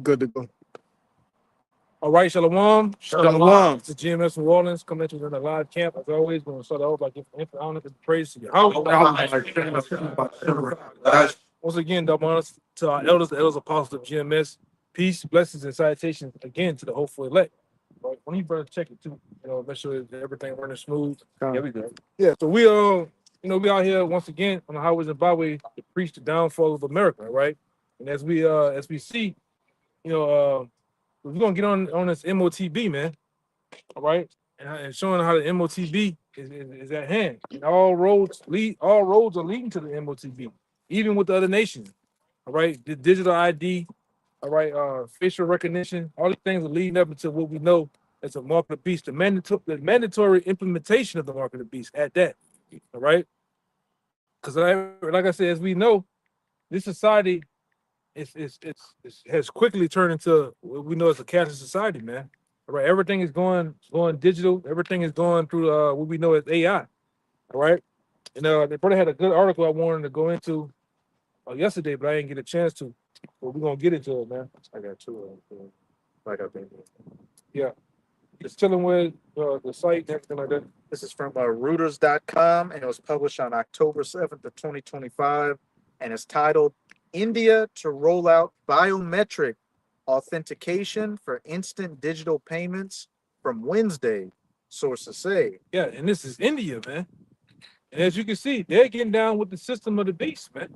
Good to go. All right, Shalom. Shalom. It's the GMS New Orleans coming at you in a live camp. As always, we're going to start off by giving honor and praise to your house. Once again, double honors to our elders, the elders apostles of GMS. Peace, blessings, and salutations again to the hopeful elect. Right? When you better check it too, make sure that everything running smooth. Yeah, we good. Yeah, so we out here once again on the highways and byways to preach the downfall of America, right? And as we see, you know, we're gonna get on this MOTB, man. All right, and showing how the MOTB is at hand. And all roads are leading to the MOTB, even with the other nations. All right, the digital ID, all right, facial recognition, all these things are leading up into what we know as a mark of the beast, the mandatory implementation of the mark of the beast at that. All right, because like I said, as we know, this society has quickly turned into what we know as a cashless society, man. All right, everything is going digital. Everything is going through what we know as AI. All right, and they probably had a good article I wanted to go into yesterday, but I didn't get a chance to. But we're gonna get into it, man. I got two. Like I think. Yeah, just chilling with the site and everything like that. This is from Reuters.com, and it was published on October 7th of 2025, and it's titled India to roll out biometric authentication for instant digital payments from Wednesday, sources say. Yeah, and this is India, man. And as you can see, they're getting down with the system of the beast, man.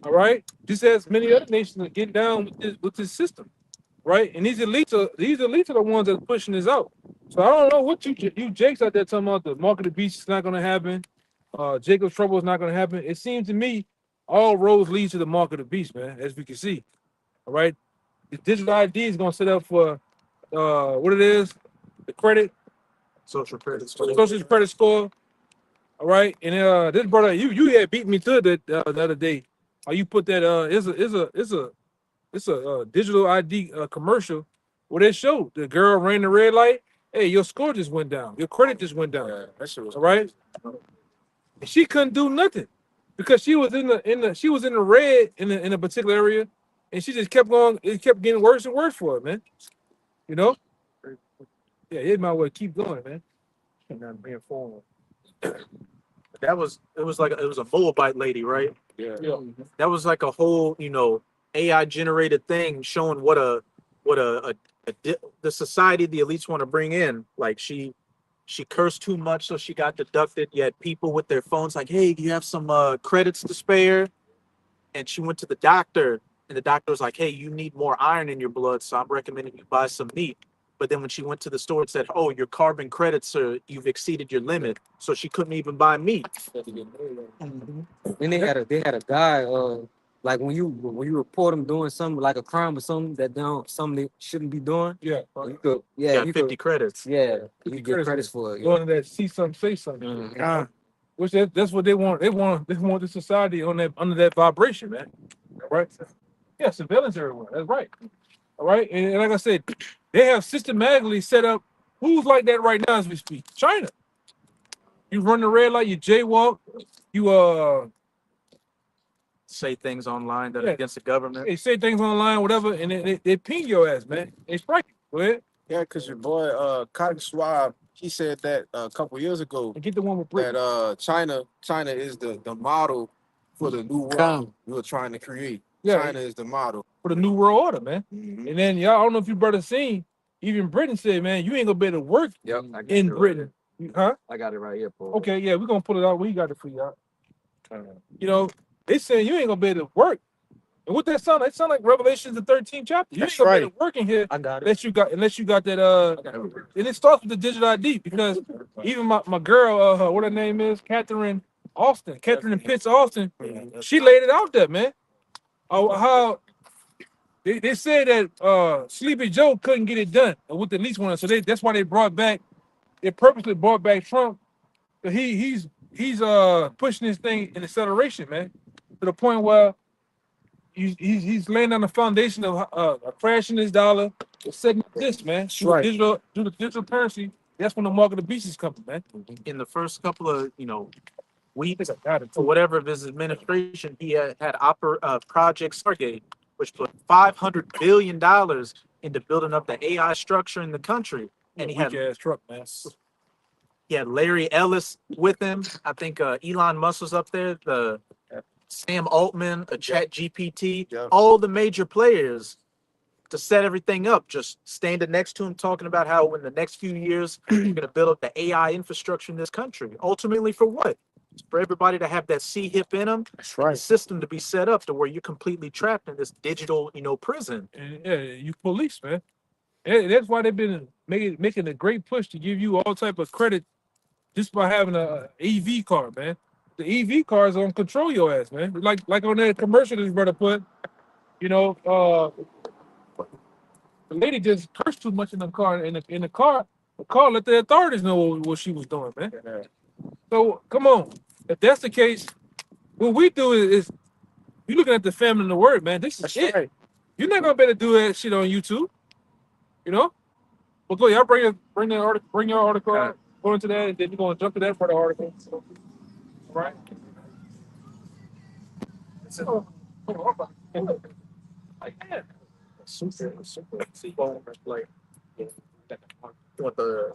All right, just as many other nations are getting down with this system, right? And these elites are the ones that are pushing this out. So I don't know what you Jake's out there talking about the mark of the beast is not going to happen. Jacob's trouble is not going to happen. It seems to me all roads lead to the mark of the beast, man. As we can see, all right. The digital ID is going to set up for what it is, the credit, Social credit score. social credit score. All right, and this brother, you had beat me to that the other day. You put that it's a digital ID commercial where they showed the girl ran the red light. Hey, your score just went down. Your credit just went down. Yeah, that shit was all right. And she couldn't do nothing because she was in the red in a particular area, and she just kept going. It kept getting worse and worse for her, man. You know? Yeah, it might well keep going, man. And not being formal. It was a Moabite lady, right? Yeah. That was like a whole, AI generated thing showing what the society the elites want to bring in. Like she cursed too much, so she got deducted. You had people with their phones like, "Hey, do you have some credits to spare?" And she went to the doctor, and the doctor was like, "Hey, you need more iron in your blood, so I'm recommending you buy some meat." But then when she went to the store, it said, "Oh, your carbon credits you've exceeded your limit," so she couldn't even buy meat. Then they had a guy like when you report them doing something like a crime or something they shouldn't be doing. Yeah. You could you 50 credits. Yeah, you get credits for it. Going to that see something, say something. Mhm. Which that's what they want. They want the society on that under that vibration, man. All right. Yeah, surveillance everywhere. That's right. All right. And like I said, they have systematically set up who's like that right now as we speak. China. You run the red light, you jaywalk, you Say things online that are against the government. they say things online, whatever, and they ping your ass, man. They strike you. Go ahead. Yeah, because your boy Cotton Swab, he said that a couple years ago And get the one with Britain. that China is the model for the new world we were trying to create. Yeah. China is the model. For the new world order, man. Mhm. And then y'all, I don't know if you brothers seen, even Britain said, man, you ain't gonna be able to work Yep. in Britain. Huh? I got it right here, Paul. Okay, yeah, we're gonna pull it out. We got it for y'all. They saying you ain't gonna be able to work. And what that sound like? It sound like Revelations the 13th chapter. You That's ain't gonna be able right. to work in here I got it. unless you got that and it starts with the digital ID because even my girl, what her name is, Catherine Pitts Austin, she laid it out there, man. How they said that Sleepy Joe couldn't get it done with the least one, so that's why they purposely brought back Trump. He's pushing this thing in acceleration, man, to the point where he's laying on the foundation of crashing his dollar, setting up this, man. Right. Through the digital currency, that's when the market of the beast is coming, man. In the first couple of weeks I got it. or whatever of his administration, he had Project Stargate, which put $500 billion into building up the AI structure in the country. And he Weak had ass truck, man. Larry Ellis with him. I think Elon Musk was up there. The Sam Altman, a Chat GPT, Yeah. all the major players to set everything up. Just standing next to him, talking about how in the next few years we're going to build up the AI infrastructure in this country. Ultimately, for what? It's for everybody to have that C-hip in them. That's The system to be set up to where you're completely trapped in this digital, prison. And, yeah, you police, man. And that's why they've been making a great push to give you all type of credit just by having a EV car, man. The EV cars don't control your ass, man. Like on that commercial this brother put, the lady just cursed too much in the car. The car let the authorities know what she was doing, man. So come on, if that's the case, what we do is you looking at the family and the word, man. This is it. right. You're not gonna be able to do that shit on YouTube, Well, go, y'all bring your article out, go into that, and then you're gonna jump to that for the article. So, all right. So, like, yeah. Super. Like, What the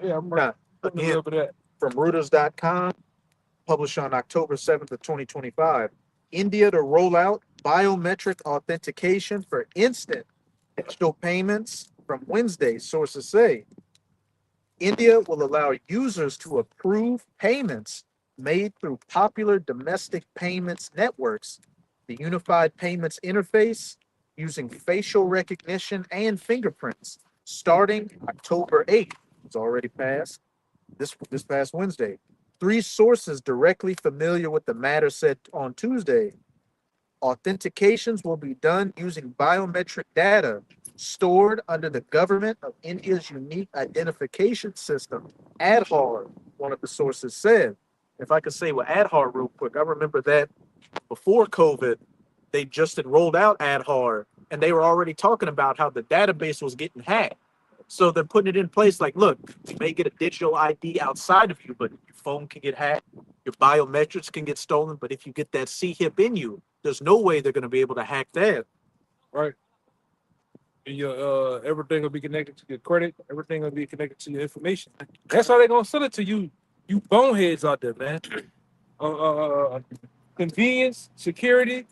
yeah, I'm Nah, putting a again, little bit of that. from Reuters.com, published on October 7th of 2025. India to roll out biometric authentication for instant digital payments from Wednesday, sources say. India will allow users to approve payments made through popular domestic payments networks, the Unified Payments Interface, using facial recognition and fingerprints, starting October 8th. It's already passed this past Wednesday. 3 sources directly familiar with the matter said on Tuesday, authentications will be done using biometric data stored under the government of India's unique identification system, Aadhaar, one of the sources said. If I could say with Aadhaar real quick, I remember that before COVID, they just had rolled out Aadhaar and they were already talking about how the database was getting hacked. So they're putting it in place like, look, you may get a digital ID outside of you, but your phone can get hacked, your biometrics can get stolen, but if you get that C-hip in you, there's no way they're going to be able to hack that. Right. And your everything will be connected to your credit. Everything will be connected to your information. That's how they're gonna sell it to you. You boneheads out there, man. Convenience, security.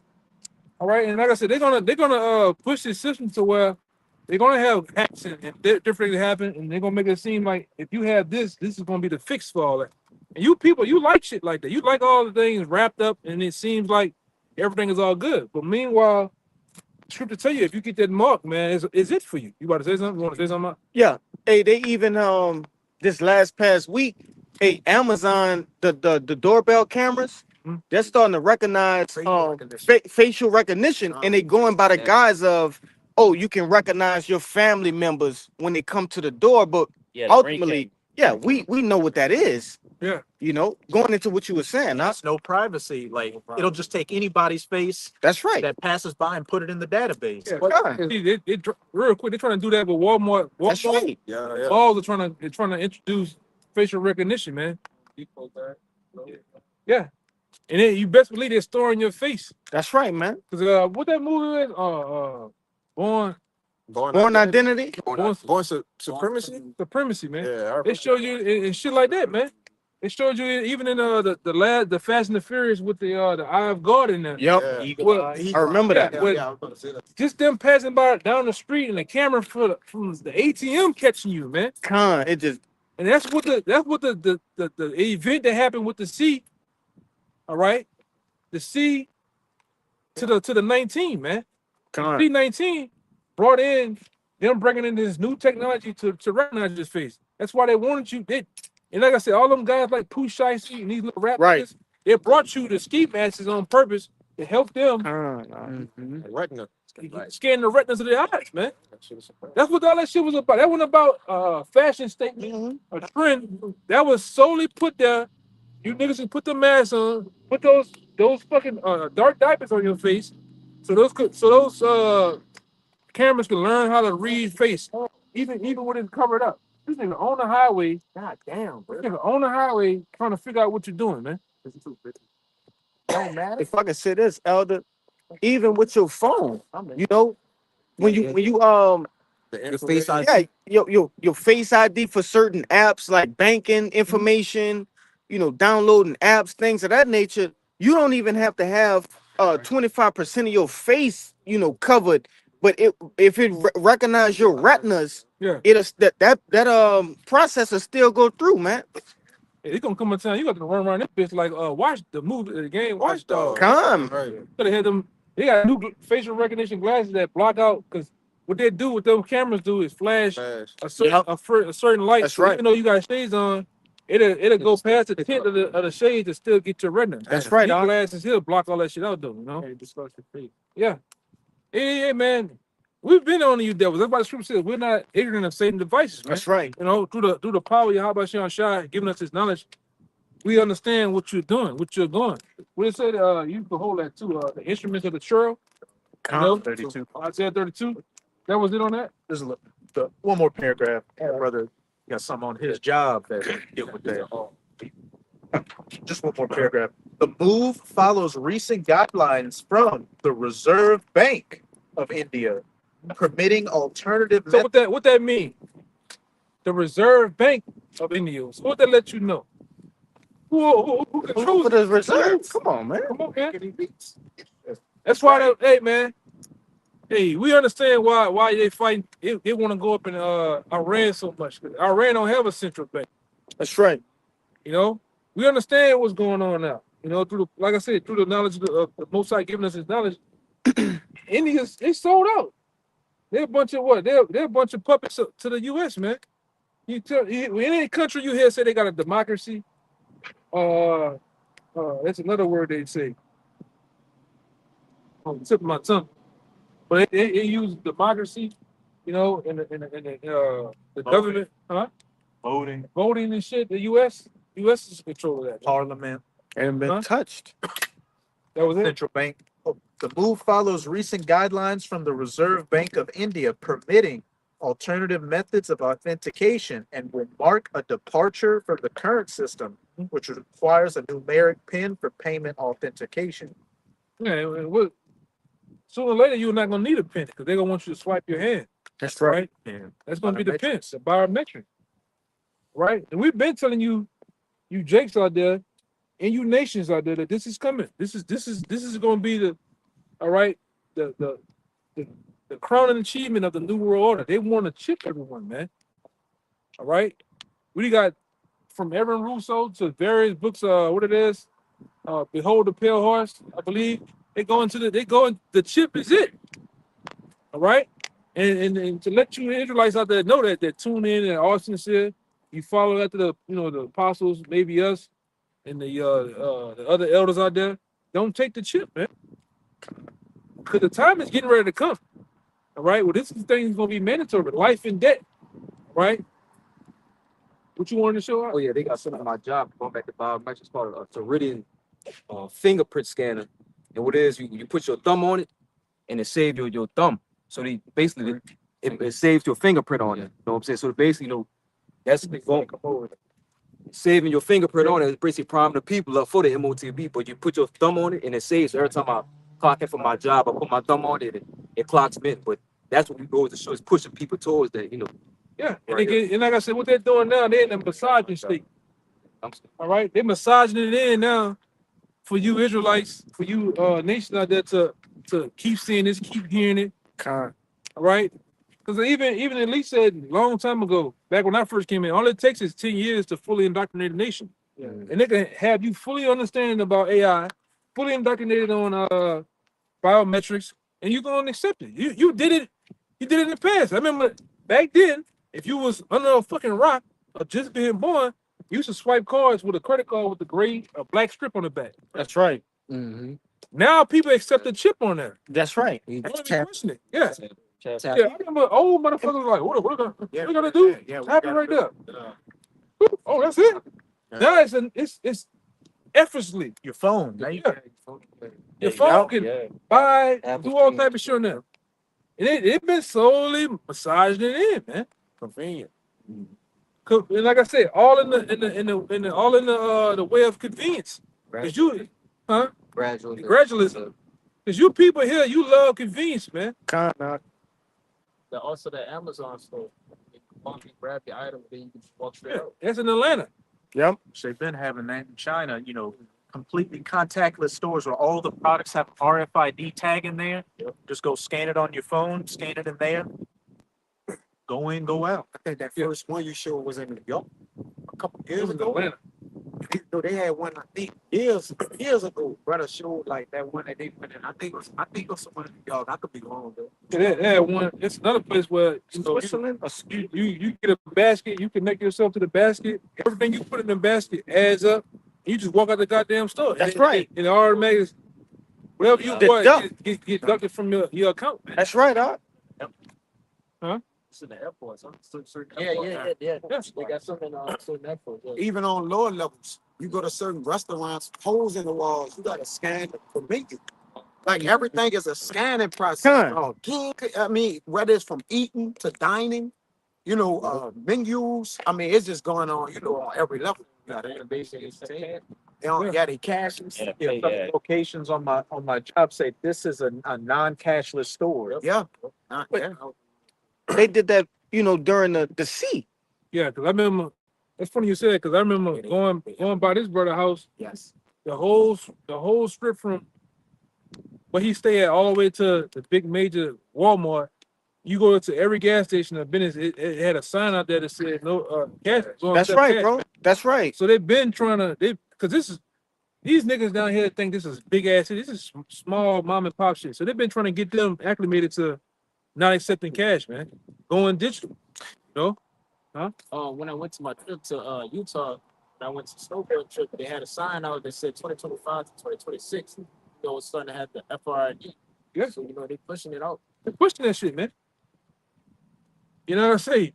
All right, and like I said, they're gonna push this system to where they're gonna have hacks and different things happen, and they're gonna make it seem like if you have this is gonna be the fix for all that. And you people, you like shit like that. You like all the things wrapped up, and it seems like everything is all good. But meanwhile, scripture tell you if you get that mark, man, is it for you? You about to say something? You want to say something? Yeah. Hey, they even this last past week, hey, Amazon, the doorbell cameras, Mhm. they're starting to recognize facial recognition, and they going by the guise of, oh, you can recognize your family members when they come to the door, but ultimately, yeah, we know what that is. Yeah. Going into what you were saying, huh? There's no privacy. Like, it'll just take anybody's face That's right. that passes by and put it in the database. Yeah, Okay. see, real quick, they're trying to do that with Walmart. That's right. Yeah. Malls are trying to introduce facial recognition, man. Yeah, and then you best believe they're storing your face. That's right, man. Cause what that movie is? Born identity. Born supremacy. Supremacy, man. Yeah. It showed you and shit like that, man. It showed you even in the Fast and the Furious with the Eye of God in there. Yep. Yeah. Well, I remember that. Well, I was about to say that. just them passing by down the street and the camera from the ATM catching you, man. It just And that's what the event that happened with the C. All right, the C to the 19, man. C19 brought in them bringing in this new technology to recognize your face. That's why they wanted you. And like I said, all them guys like Pooh Shiesty and these little rappers, Right. they brought you the ski masks on purpose to help them Retina. scan the retinas of their eyes, man. That's what all that shit was about. That wasn't about fashion statement, a trend. That was solely put there. You niggas can put the mask on, put those fucking dark diapers on your face, so those cameras can learn how to read face, even when it's covered up. This nigga on the highway, god damn, bro. This nigga on the highway trying to figure out what you're doing, man. If I can say this, Elder, even with your phone. You know, when you Your face ID. yeah, your face ID for certain apps like banking information, you know, downloading apps, things of that nature. You don't even have to have 25% of your face, you know, covered. But if it recognize your retinas, Yeah. it'll that process will still go through, man. It's gonna come a time you got to run around this bitch like watch the movie, the game, Watch Dogs. Come. Right. Could have had them. They got new facial recognition glasses that block out because what they do, what those cameras do, is flash Fast. a certain light. That's So right. even though you got shades on, it'll go past the tint of the shades to still get your retina. That's right, These dog. glasses here block all that shit out though, you know. Yeah. Hey, man. We've been on you devils. That's why the scripture says we're not ignorant of Satan's devices, man. That's right. You know, through the power of Yahweh Shai giving us his knowledge, we understand what you're doing, what you're going. What it said, you can hold that too. The instruments of the churl. You know, 32. Isaiah 32. That was it on that. There's one more paragraph. Brother got something on his job that get with that. Just one more paragraph. The move follows recent guidelines from the Reserve Bank of India, permitting alternative So what that mean? The Reserve Bank of India. So what that let you know? Who controls For the it? reserve. Come on, man. Come on, man. That's why hey man. Hey, we understand why they fighting. They want to go up in Iran so much. Iran don't have a central bank. That's right. You know, we understand what's going on now. You know, like I said, through the knowledge of the Most High giving us his knowledge, Indians they sold out. They're a bunch of what? They're a bunch of puppets to the U.S. Man. In any country you hear say they got a democracy, that's another word they say. On the tip of my tongue, but they use democracy, you know, in the government, voting and shit. The U.S. is in control of that. Parliament, Ain't been touched. That was it. central bank. The move follows recent guidelines from the Reserve Bank of India, permitting alternative methods of authentication and will mark a departure from the current system, which requires a numeric PIN for payment authentication. Yeah, sooner or later you're not gonna need a pin because they're gonna want you to swipe your hand. That's Right? Yeah. That's gonna be the pin, the biometric. Right? And we've been telling you Jakes out there and you nations out there that this is coming. This is gonna be the crowning achievement of the New World Order. They want to chip everyone, man. All right. We got from Evan Russo to various books, what it is, Behold the Pale Horse, I believe. The chip is it. All right. And to let you Israelites out there know that tune in and all sincere, you follow after the apostles, maybe us and the other elders out there. Don't take the chip, man. Because the time is getting ready to come. All right. Well, this thing is gonna be mandatory, life and death. Right? What you wanted to show Oh out? yeah, they got something on my job. Going back to biometrics, it's called a Ceridian fingerprint scanner. And what it is, you put your thumb on it, and it saves your thumb. So they basically it saves your fingerprint on it. You know what I'm saying? So basically, that's saving your fingerprint on it. It's basically priming the people up for the MOTB. But you put your thumb on it, and it saves. So every time I clock in for my job, I put my thumb on it, and it clocks me in. But that's what we go to show. It's pushing people towards that. Yeah. And, Right. and like I said, what they're doing now, they're in the massaging state. All right. They're massaging it in now for you Israelites, for you nations out there to keep seeing this, keep hearing it. Con. All right. Because even at least said a long time ago, back when I first came in, all it takes is 10 years to fully indoctrinate a nation. Yeah. And they can have you fully understanding about AI, fully indoctrinated on biometrics, and you're gonna accept it. You did it in the past. I remember back then, if you was under a fucking rock or just being born, you used to swipe cards with a credit card with a black strip on the back. That's right. Mm-hmm. Now people accept the chip on there. That's right. I don't even question it. Yeah. Tap. Yeah, I remember old motherfuckers like, what we gonna do? Tap it right there. Oh, that's it. Now it's effortlessly. Your phone. Now you Your phone can buy, do all type of shit on there. And it been slowly massaging it in, man. Convenient. And like I said, all in the way of convenience. Cause you, Gradually. gradualism. Cause you people here, you love convenience, man. Kinda. Also the Amazon store. You walk and grab your item, then you can just walk straight Yeah, out. that's in Atlanta. Yep. So they've been having that in China, you know, completely contactless stores where all the products have RFID tag in there. Just go scan it on your phone, scan it in there. Go in, go out. I think that Yeah. first one you showed was in New York a couple It years was in ago. Atlanta. No, they had one I think years ago. Brother showed like that one that they went in. I think it was someone in New York. I could be wrong though. Yeah, they had one. It's another place where Switzerland? you get a basket, you connect yourself to the basket. Everything you put in the basket adds up. You just walk out the goddamn store. That's And right. And the automatic, whatever you Deduct. bought, get deducted from your account, man. That's right, Doc. It's in the airports. Yeah. Yes. They got some in certain airports. Yeah. Even on lower levels, you go to certain restaurants, holes in the walls, you gotta scan the menu. Like everything is a scanning process. I mean, whether it's from eating to dining, you know, menus. I mean, it's just going on, you know, on every level. Yeah, they're basically saying. They cashless. Yeah, some locations on my job say this is a non-cashless store. Yeah. But- They did that, you know, during the sea. Yeah, because I remember. That's funny you said because I remember going by this brother house. Yes. The whole strip from where he stay at all the way to the big major Walmart. You go to every gas station or business, it had a sign out there that said no cash. That's right, bro. That's right. So they've been trying to because these niggas down here think this is big ass. This is small mom and pop shit. So they've been trying to get them acclimated to not accepting cash, man. Going digital. You know? When I went to my trip to Utah, when I went to snowboard trip, they had a sign out that said 2025 to 2026. You know, it's starting to have the FRID. Yeah. So you know they pushing it out. They're pushing that shit, man. You know what I say?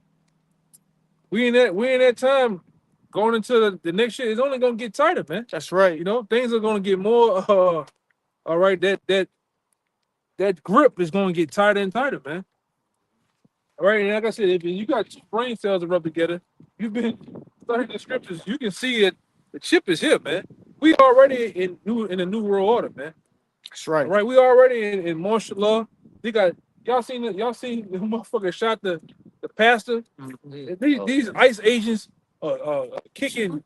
We in that time going into the next year. It's only gonna get tighter, man. That's right. You know, things are gonna get more. All right, that grip is gonna get tighter and tighter, man. All right, and like I said, if you got two brain cells to rub together, you've been studying the scriptures. You can see it. The chip is here, man. We already in a new world order, man. That's right. All right, we already in martial law. They got y'all seen the motherfucker shot the pastor. These ICE agents are kicking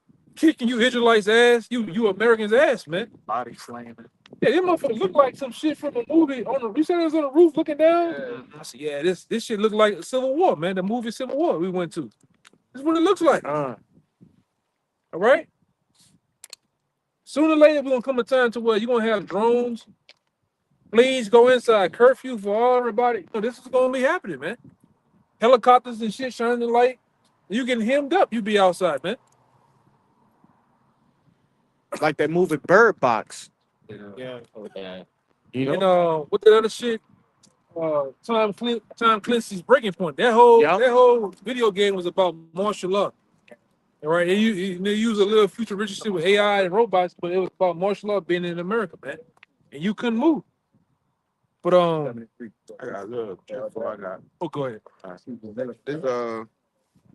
you Israelites ass, you Americans ass, man. Body slamming. Yeah, this motherfucker look like some shit from a movie. You said it was on the roof looking down. I said, yeah, this shit look like Civil War, man. The movie Civil War we went to. This is what it looks like. All right. Sooner or later, we're gonna come a time to where you're gonna have drones. Please go inside. Curfew for all everybody. This is gonna be happening, man. Helicopters and shit shining the light. You getting hemmed up, you be outside, man. Like that movie Bird Box. Yeah. You And know? what the other shit? Tom Clancy's Breaking Point. That whole video game was about martial law. All right, they use a little futuristic shit with AI and robots, but it was about martial law being in America, man. And you couldn't move. But I got a little before I got. oh, go ahead.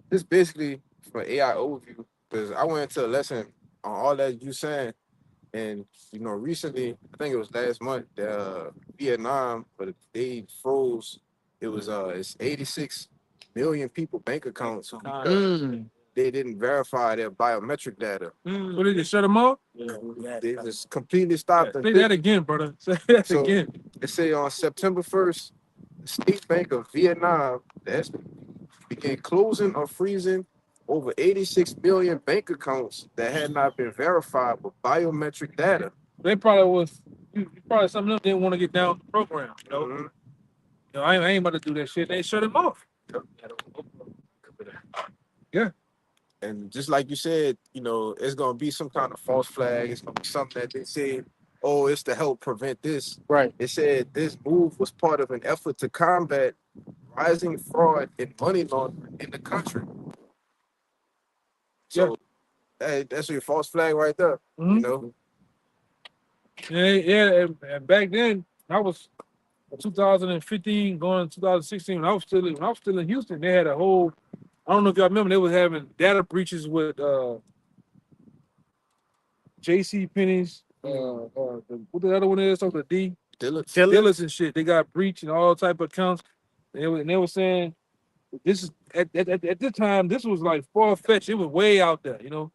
This basically for AI overview because I went into a lesson on all that you saying, and you know recently I think it was last month Vietnam, but they froze. It was it's 86 million people bank accounts because they didn't verify their biometric data. What did they shut them off? They just completely stopped. Say that again, brother. Say that So- again. They say on September 1st, the State Bank of Vietnam, the SB, began closing or freezing over 86 million bank accounts that had not been verified with biometric data. They probably some of them didn't want to get down the program. You know, Mhm. You know I ain't about to do that shit. They shut them off. And just like you said, you know, it's gonna be some kind of false flag. It's gonna be something that they say, oh, it's to help prevent this. Right. It said this move was part of an effort to combat rising fraud and money laundering in the country. So that's your false flag right there. Mhm. You know, Yeah, and back then I was 2015 going to 2016 when I was still in Houston. They had a whole, I don't know if y'all remember, they was having data breaches with JC Penney's what the other one is, the D. dealers and shit. They got breach and all type of accounts. And they were saying this is at this time, this was like far fetched. It was way out there, you know.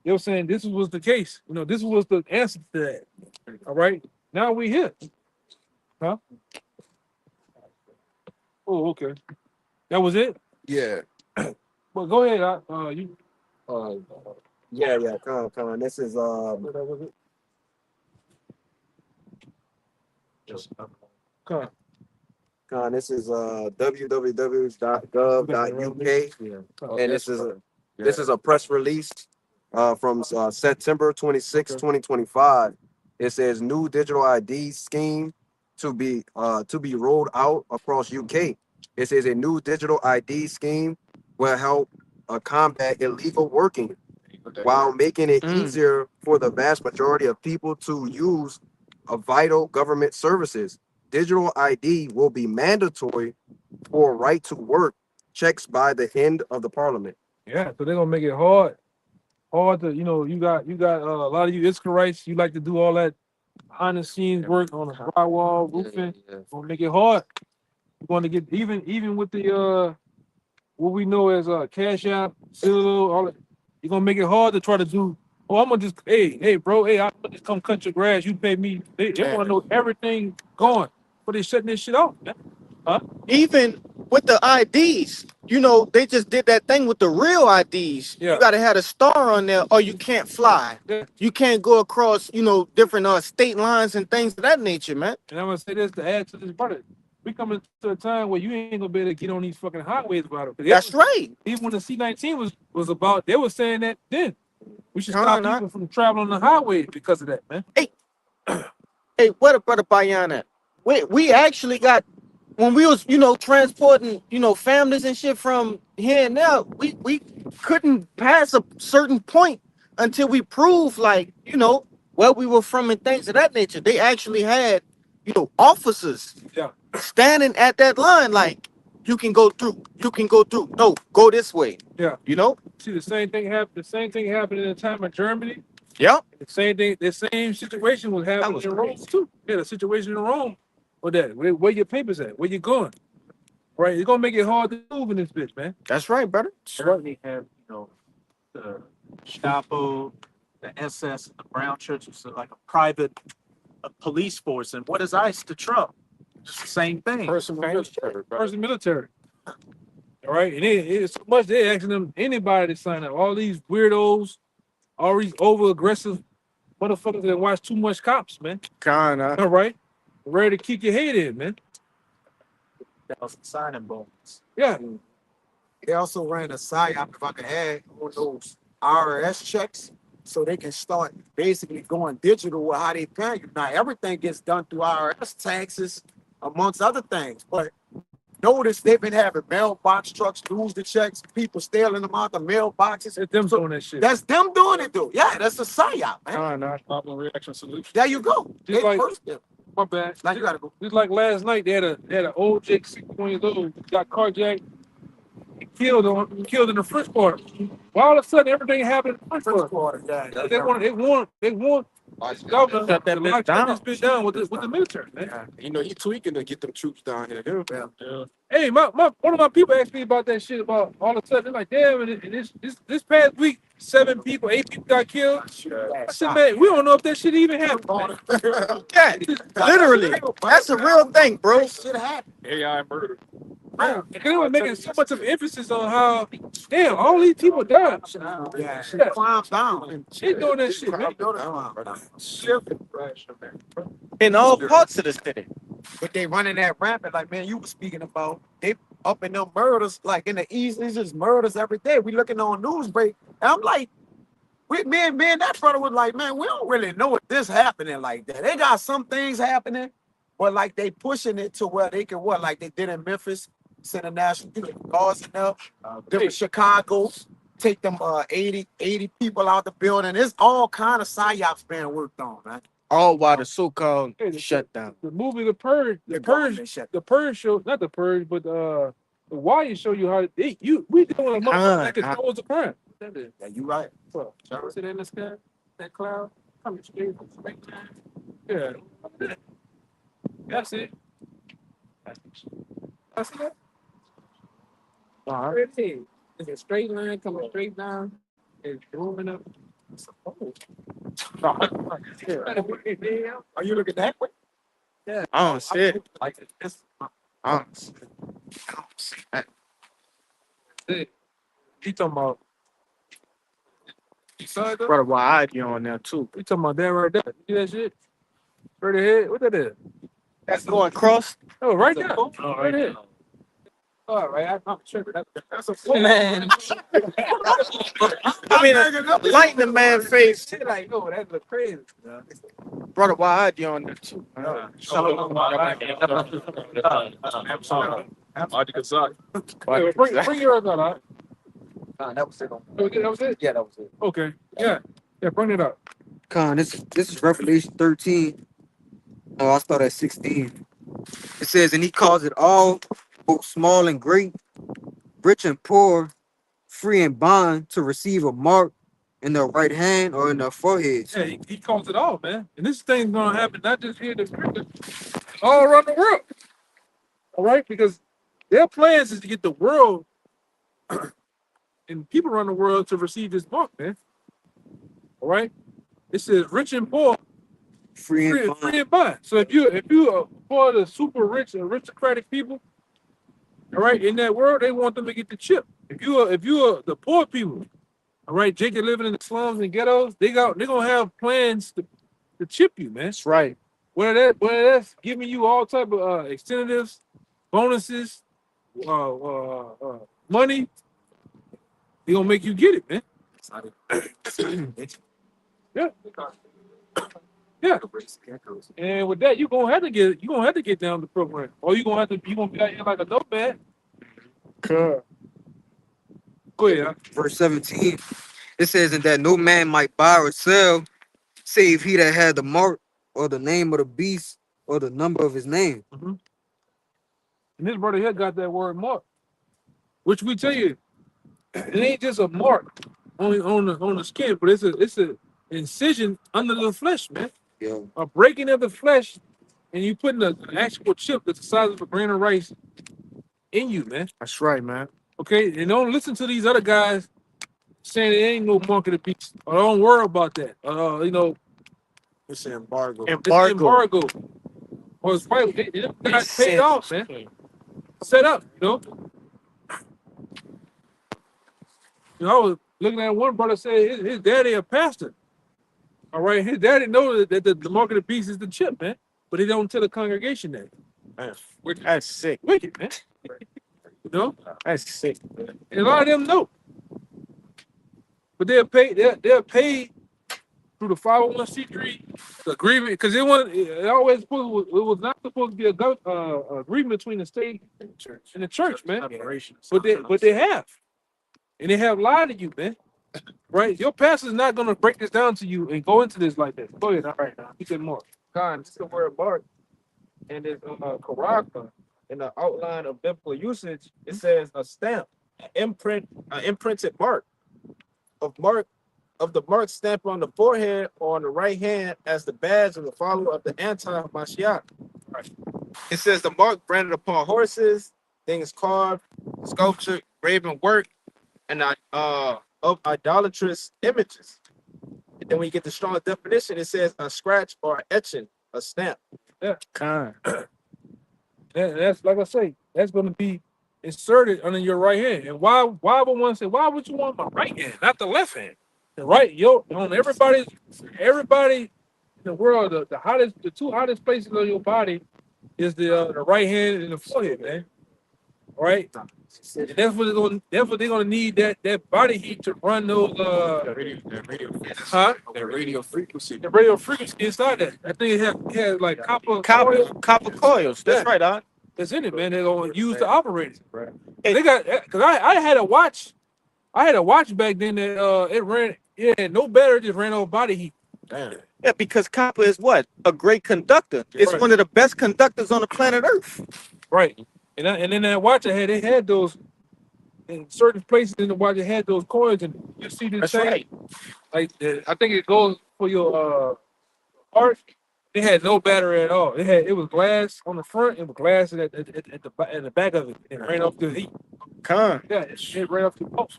They were saying this was the case. You know, this was the answer to that. All right. Now we here. Huh? Oh, okay. That was it? Yeah. Well, go ahead. You Yeah, come on. This is that was it? Come on. this is www.gov.uk, and this is a press release from September 26, 2025. It says new digital ID scheme to be rolled out across UK. It says a new digital ID scheme will help combat illegal working while making it easier for the vast majority of people to use vital government services. Digital ID will be mandatory for right to work checks by the end of the parliament. Yeah, so they're gonna make it hard to, you know, you got a lot of you Israelites, you like to do all that behind the scenes work on the drywall, roofing. Gonna make it hard. You're going to get even with the what we know as Cash App, Zillow, all that. You're gonna make it hard to try to do. Oh, I'm gonna just hey bro, I'm gonna just come cut your grass. You pay me. They want to know everything going, but they shutting this shit off, man. Huh? Even with the IDs, you know, they just did that thing with the real IDs. Yeah. You gotta have a star on there, or you can't fly. Yeah. You can't go across, you know, different state lines and things of that nature, man. And I'm gonna say this to add to this, brother. We coming to a time where you ain't gonna be able to get on these fucking highways about it. That's right. Even when the C-19 was about, they were saying that then. We should Come stop on, now. people from traveling on the highway because of that, man. Hey, what a brother Bayana. We actually got, when we was, you know, transporting, you know, families and shit from here and there, we couldn't pass a certain point until we proved, like, you know, where we were from and things of that nature. They actually had, you know, officers standing at that line, like, you can go through. No, go this way. Yeah. You know? See, the same thing happened in the time of Germany. Yep. The same situation was happening in Rome too. Yeah, the situation in Rome with that. Where your papers at? Where you going? Right? It's gonna make it hard to move in this bitch, man. That's right, brother. Certainly have, you know, the Gestapo, the SS, the Brown Church was like a private police force. And what is ICE to Trump? Just the same thing. Person military. All right, and it's so much they're asking them anybody to sign up. All these weirdos, all these over aggressive motherfuckers that watch too much cops, man. Kinda. All right, ready to kick your head in, man. That was signing bonus. Yeah, They also ran a PSYOP, if I could add, on those IRS checks, so they can start basically going digital with how they pay you. Now, everything gets done through IRS taxes, amongst other things. But notice they've been having mailbox trucks lose the checks, people stealing them out the mailboxes. it's them doing that shit. That's them doing it, though. Yeah, that's a PSYOP, man. Kinda. Problem reaction solution. There you go. Just They like- first did. My bad. Now you gotta go. Just like last night, they had an old Jake 6 years old got carjacked, killed in the French Quarter. Well, all of a sudden, everything happened in the French Quarter. They want governor Shut that to bitch lock down. this bitch down with the military, man. Yeah. You know, he tweaking to get them troops down here. Hey, one of my people asked me about that shit. About all of a sudden, they're like, damn, and this past week, 8 people got killed. I said, man, we don't know if that shit even happened. Man. Yeah, literally. That's a real thing, bro. Shit happened. AI murder. Man, they were making so much of emphasis on how, damn, all these people died. Yeah, Yeah. climb down. They doing that shit, man. In all parts of the city. But they running that rampant, like, man, you were speaking about. They up in them murders, like in the East, it's just murders every day. We looking on news break, and I'm like, me and that brother was like, man, we don't really know if this happening like that. They got some things happening, but like they pushing it to where they can like they did in Memphis, send a national guards in there, different Chicago, take them 80 people out the building. It's all kind of psyops being worked on, man. All while the so-called Hey, shutdown. The movie The Purge, government shut the Purge show, not The Purge, but the Wire show you how we dealing with a motherfucker that controls the crime. Yeah, you right. Y'all see that in the sky? That cloud coming straight from space. Yeah. That's it. That's it. All right. Right there. It's a straight line coming straight down and moving up. Are you looking that way? Yeah. I don't see it. Like this. I don't see it. He talking about. You saw it though? Brother, why ID on there too? We talking about that right there. You see that shit? Right ahead. What that is? That's going across. Oh, right there. Right there. All right, I'm tripping. That's a Man. I mean, light in the man face. shit like, oh, that look crazy. Brother, why ID on there too? Bring yours on, huh? That was it. Oh, that was it? Yeah, that was it. Okay. Yeah. Yeah, bring it up. Con, this is Revelation 13. No, I start at 16. It says, and he calls it all, both small and great, rich and poor, free and bond, to receive a mark in their right hand or in their foreheads. Yeah, he calls it all, man. And this thing's gonna happen not just here in this country, all around the world. All right, because their plans is to get the world and people around the world to receive this mark, man. All right, it says rich and poor, Free and bond. free and bond. So if you are part of the super rich aristocratic people, all right, in that world, they want them to get the chip. If you are the poor people, all right, Jake living in the slums and ghettos, they're gonna have plans to chip you, man. That's right. Whether that's giving you all type of extendatives, bonuses, money, they gonna make you get it, man. Yeah. Yeah. And with that, you're gonna have to get down the program. Or you're gonna be out here like a notepad. Go ahead. Huh? Verse 17. It says, and that no man might buy or sell, save he that had the mark or the name of the beast or the number of his name. And this brother here got that word mark, which we tell you, it ain't just a mark on the skin, but it's a incision under the flesh, man. Yeah. A breaking of the flesh, and you putting an actual chip that's the size of a grain of rice in you, man. That's right, man. Okay, and don't listen to these other guys saying there ain't no mark of the beast. Or don't worry about that. It's an embargo. It's embargo. Or it's right, they got paid off, man. Set up, you know. You know, I was looking at one brother say his daddy a pastor. All right, his daddy knows that the mark of the beast is the chip, man. But he don't tell the congregation that. Man, That's sick. Wicked, man. You know? That's sick. And a lot of them know. But they're paid through the 501c3 agreement, because it was not supposed to be a agreement between the state and the church, man. But they have. And they have lied to you, man. Right? Your pastor's not gonna break this down to you and go into this like this. Go ahead, all right now. You said more. Con, this is the word mark, and it's karaka. In the outline of biblical usage, it says a stamp, an imprinted mark of the mark stamped on the forehead or on the right hand as the badge of the follower of the anti-Mashiach. Right. It says the mark branded upon horses, things carved, sculptured, graven work, and of idolatrous images. And then when you get the strong definition, it says a scratch or an etching, a stamp. Yeah. Kind. That's like I say, that's gonna be inserted under your right hand. And why would one say, why would you want my right hand, not the left hand? The right, on everybody in the world, the two hottest places on your body is the right hand and the forehead, man. All right? And that's what they're gonna need that body heat to run those The radio frequency. the radio frequency inside that. I think it has like copper coils. That's Yeah. right, Doc. that's in it, man. They're gonna use to operate it. Right. They got, because I had a watch. I had a watch back then that it ran. Yeah, no better. It just ran over body heat. Damn. Yeah, because copper is what? A great conductor. It's Right. one of the best conductors on the planet Earth. Right. And then that watch they had those in certain places in the watch. They had those coils, and you see this That's thing. right. Like I think it goes for your heart, It had no battery at all. It was glass on the front. It was glass at the back of it. It ran off the heat. Con. Yeah, it ran off the post.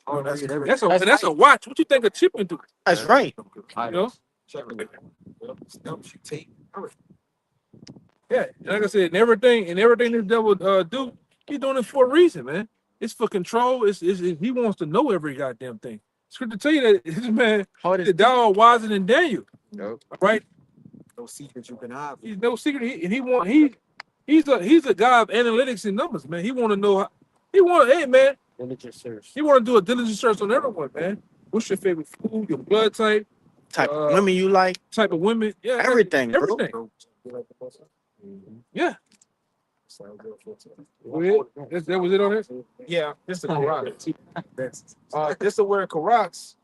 Oh, that's That's a watch. What you think a chip can do? That's right. You know? she take. Yeah, like I said, and everything this devil do, he's doing it for a reason, man. It's for control. It's he wants to know every goddamn thing. Scripture tell you that this man, the dog wiser than Daniel. Nope. Right? No secrets you can have. He's no secret. He's a guy of analytics and numbers, man. He want to know. Hey man. Diligent search. He want to do a diligent search on everyone, man. What's your favorite food? Your blood type? Type of women you like. Type of women? Yeah, Everything. Bro. everything. Yeah. That was it on it? Yeah, this is the Karax. This is the word Karax,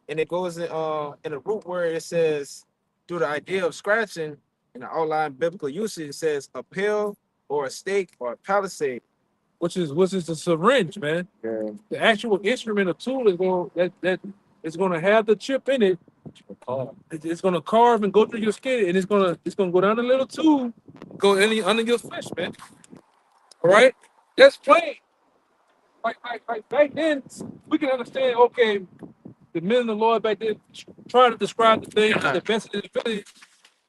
and it goes in a root word. It says, through the idea of scratching, in the outline biblical usage, it says a pill or a stake or a palisade. Which is the syringe, man. Yeah. The actual instrument or tool is going to have the chip in it. It's going to carve and go through your skin, and it's going to go down a little tube, go under your flesh, man. All right, that's plain. Like back then, we can understand. Okay, the men of the Lord back then trying to describe the thing to the best of their ability.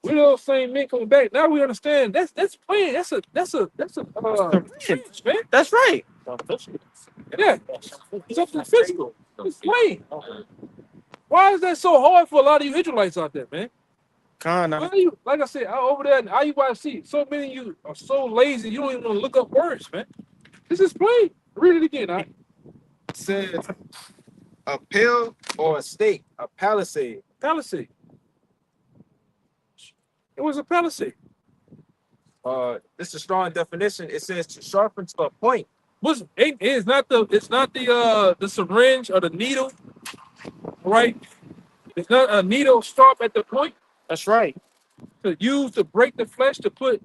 We those same men coming back. Now we understand. That's plain. That's a syringe, man. That's right. Yeah, something physical. It's plain. Why is that so hard for a lot of you Israelites out there, man? Con. Why are you, like I said, over there in IUIC, so many of you are so lazy, you don't even want to look up words, man. This is plain. Read it again. It says a pill or a stake, a palisade. Palisade. It was a palisade. This is a strong definition. It says to sharpen to a point. It's not the syringe or the needle, right? It's not a needle sharp at the point. That's right. To use to break the flesh to put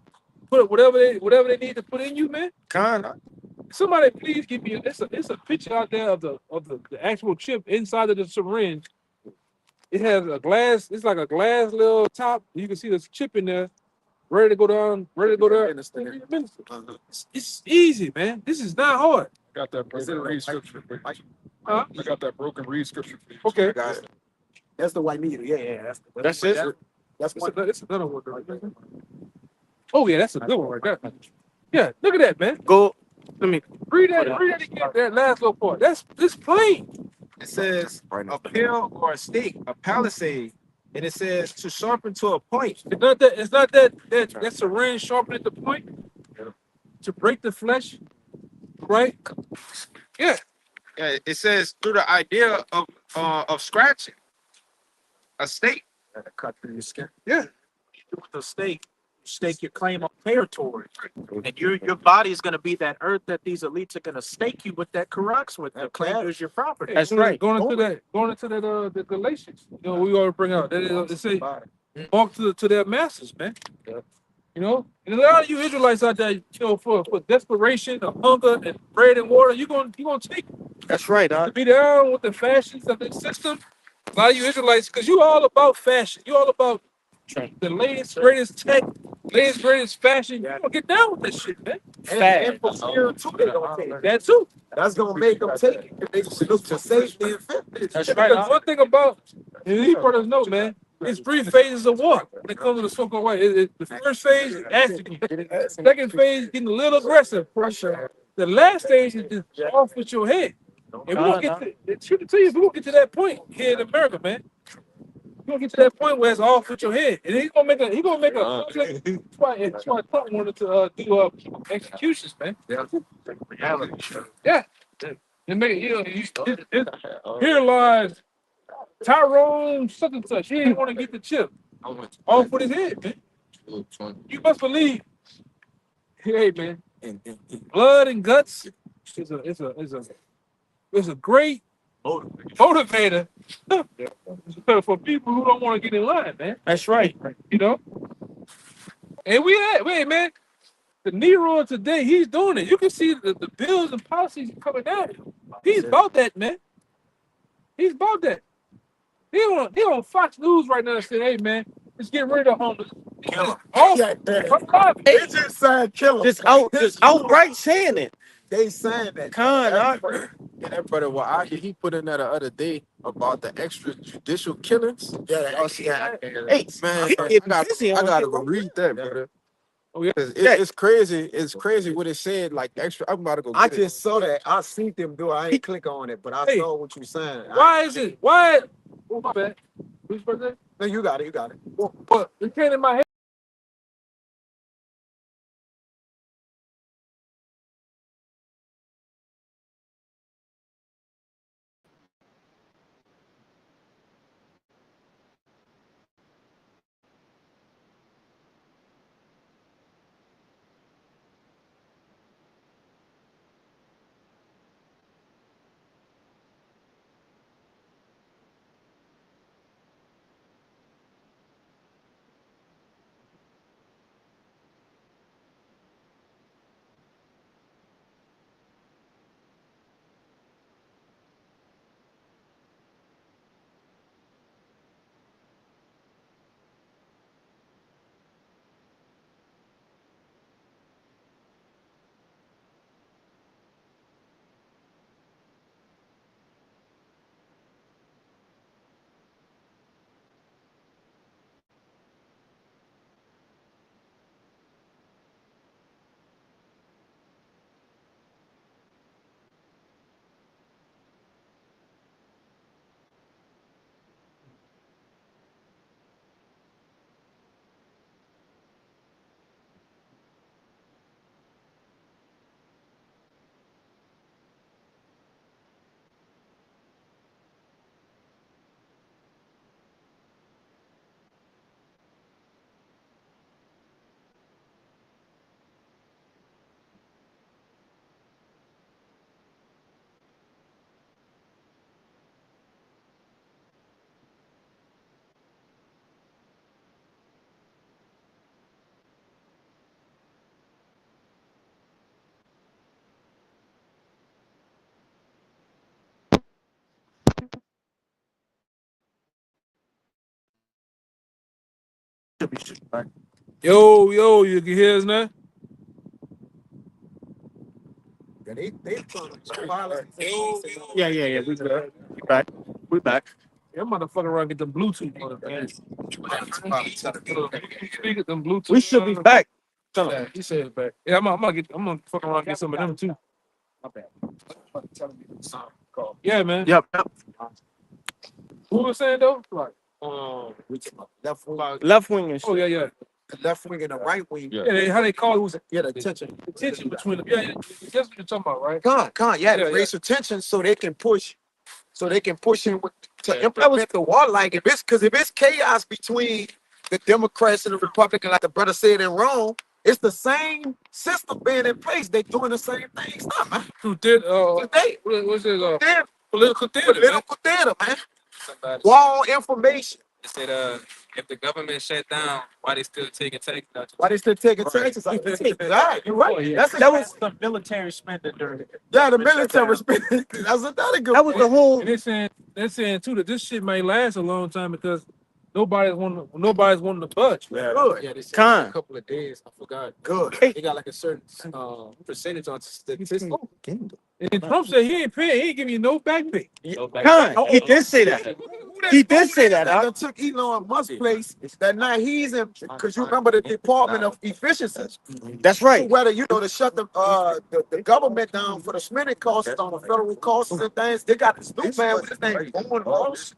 whatever they need to put in you, man. Con. Somebody please give me it's a picture out there of the actual chip inside of the syringe. It has a glass, it's like a glass little top. You can see this chip in there, ready to go down, It's easy, man. This is not hard. Got that broken read scripture. Huh? I got that broken read scripture. Okay. That's the white needle. Yeah. That's it. That's one. It's another one right there. Oh yeah, that's a good one right there. Yeah, look at that, man. Go. Let me Read that again, that last little part. That's plain. It says a pill or a stake, a palisade, and it says to sharpen to a point. It's not that syringe sharpened at the point to break the flesh, right? Yeah. Yeah, it says through the idea of scratching a stake. Cut through your skin. Yeah. With a stake, you stake your claim on territory, and your body is going to be that earth that these elites are going to stake you with that Karax with. The claim is your property. That's right. Going into that the Galatians. You know, we always bring out that they say walk to their masters, man. Yeah. You know, and a lot of you Israelites out there, you know, for desperation, of hunger, and bread and water, you're gonna take it. That's right, To be down with the fashions of the system. A lot of you Israelites, because you all about fashion, you all about the latest, greatest tech, latest, greatest fashion. You gonna get down with that shit, man. And for fear too, they don't take it. That too. That's gonna make them take it. They look for safety and fitness. That's Because right. one thing about, and these brothers know, man, it's 3 phases of war when it comes to the so-called white. The first phase is asking. Second phase getting a little aggressive. Pressure. The last stage is just off with your head. And we don't get to we won't get to that point here in America, man. We're gonna get to that point where it's off with your head. And he's gonna make a that's why Trump wanted to do executions, man. Yeah. And make it, here lies Tyrone such and such. He didn't want to get the chip off with his head, man. You must believe. Hey, man. Blood and guts is a great motivator for people who don't want to get in line, man. That's right. You know? And wait, man. The Nero today, he's doing it. You can see the bills and policies coming down. He's about that, man. He's about that. He on Fox News right now saying, hey, man, Just get rid of the homeless. Kill him. Oh, Yeah, fuck up. they just said kill him. Just outright saying it. They saying that. And that brother, well, he put in there the other day about the extrajudicial killings. Yeah, Y'all see that? Hey, Man, he get busy I on gotta it, bro. read that, brother. Oh, yeah. 'Cause it's crazy. It's crazy what it said. Like extra. I'm about to go. I Get just saw that. I seen them do it. I ain't click on it, but I Hey. saw what you saying. Why is it? Why? Oh, my bad. Who's birthday? No, you got it. You got it. What? It came in my head. Yo, you can hear us now? Yeah, they trying to violence. Yeah. We back. Yeah, motherfucker around get them Bluetooth on it, man. Speaker, them Bluetooth. We should be back. Yeah, he said it's back. Yeah, I'm gonna fuck around and get some of them too. My bad. Yeah, man. Yep. Who was saying though? Like, Left wing, Left wing and shit. oh yeah. left wing and the right wing. Yeah, how they call it was Yeah, the tension. the tension between them. Yeah, that's what you're talking about, right? Yeah, the Yeah. racial tension, so they can push him to implement the war. Like if it's chaos between the Democrats and the Republicans, like the brother said in Rome, it's the same system being in place. They doing the same things. Nah, man. Who did Today, what's his they're political theater? political theater, man. Wall information. They said, if the government shut down, why they still taking taxes out? Why they still taking taxes? Right, you're right. That was the military spending during it. The military spending. That's another good. That was the whole. And they're saying too that this shit may last a long time because nobody's wanting to budge. Good. Yeah, they said Con. a couple of days. I forgot. Good. They got like a certain percentage on statistics. And Trump said he ain't paying, he ain't giving you no back pay. Con. He did say that. He did say that. Huh? That took Elon Musk's place. That now he's in, because you remember the Department of Efficiency. That's right. Whether to shut the government down for the spending costs on the federal costs and things. They got this new man with his name Owen Ross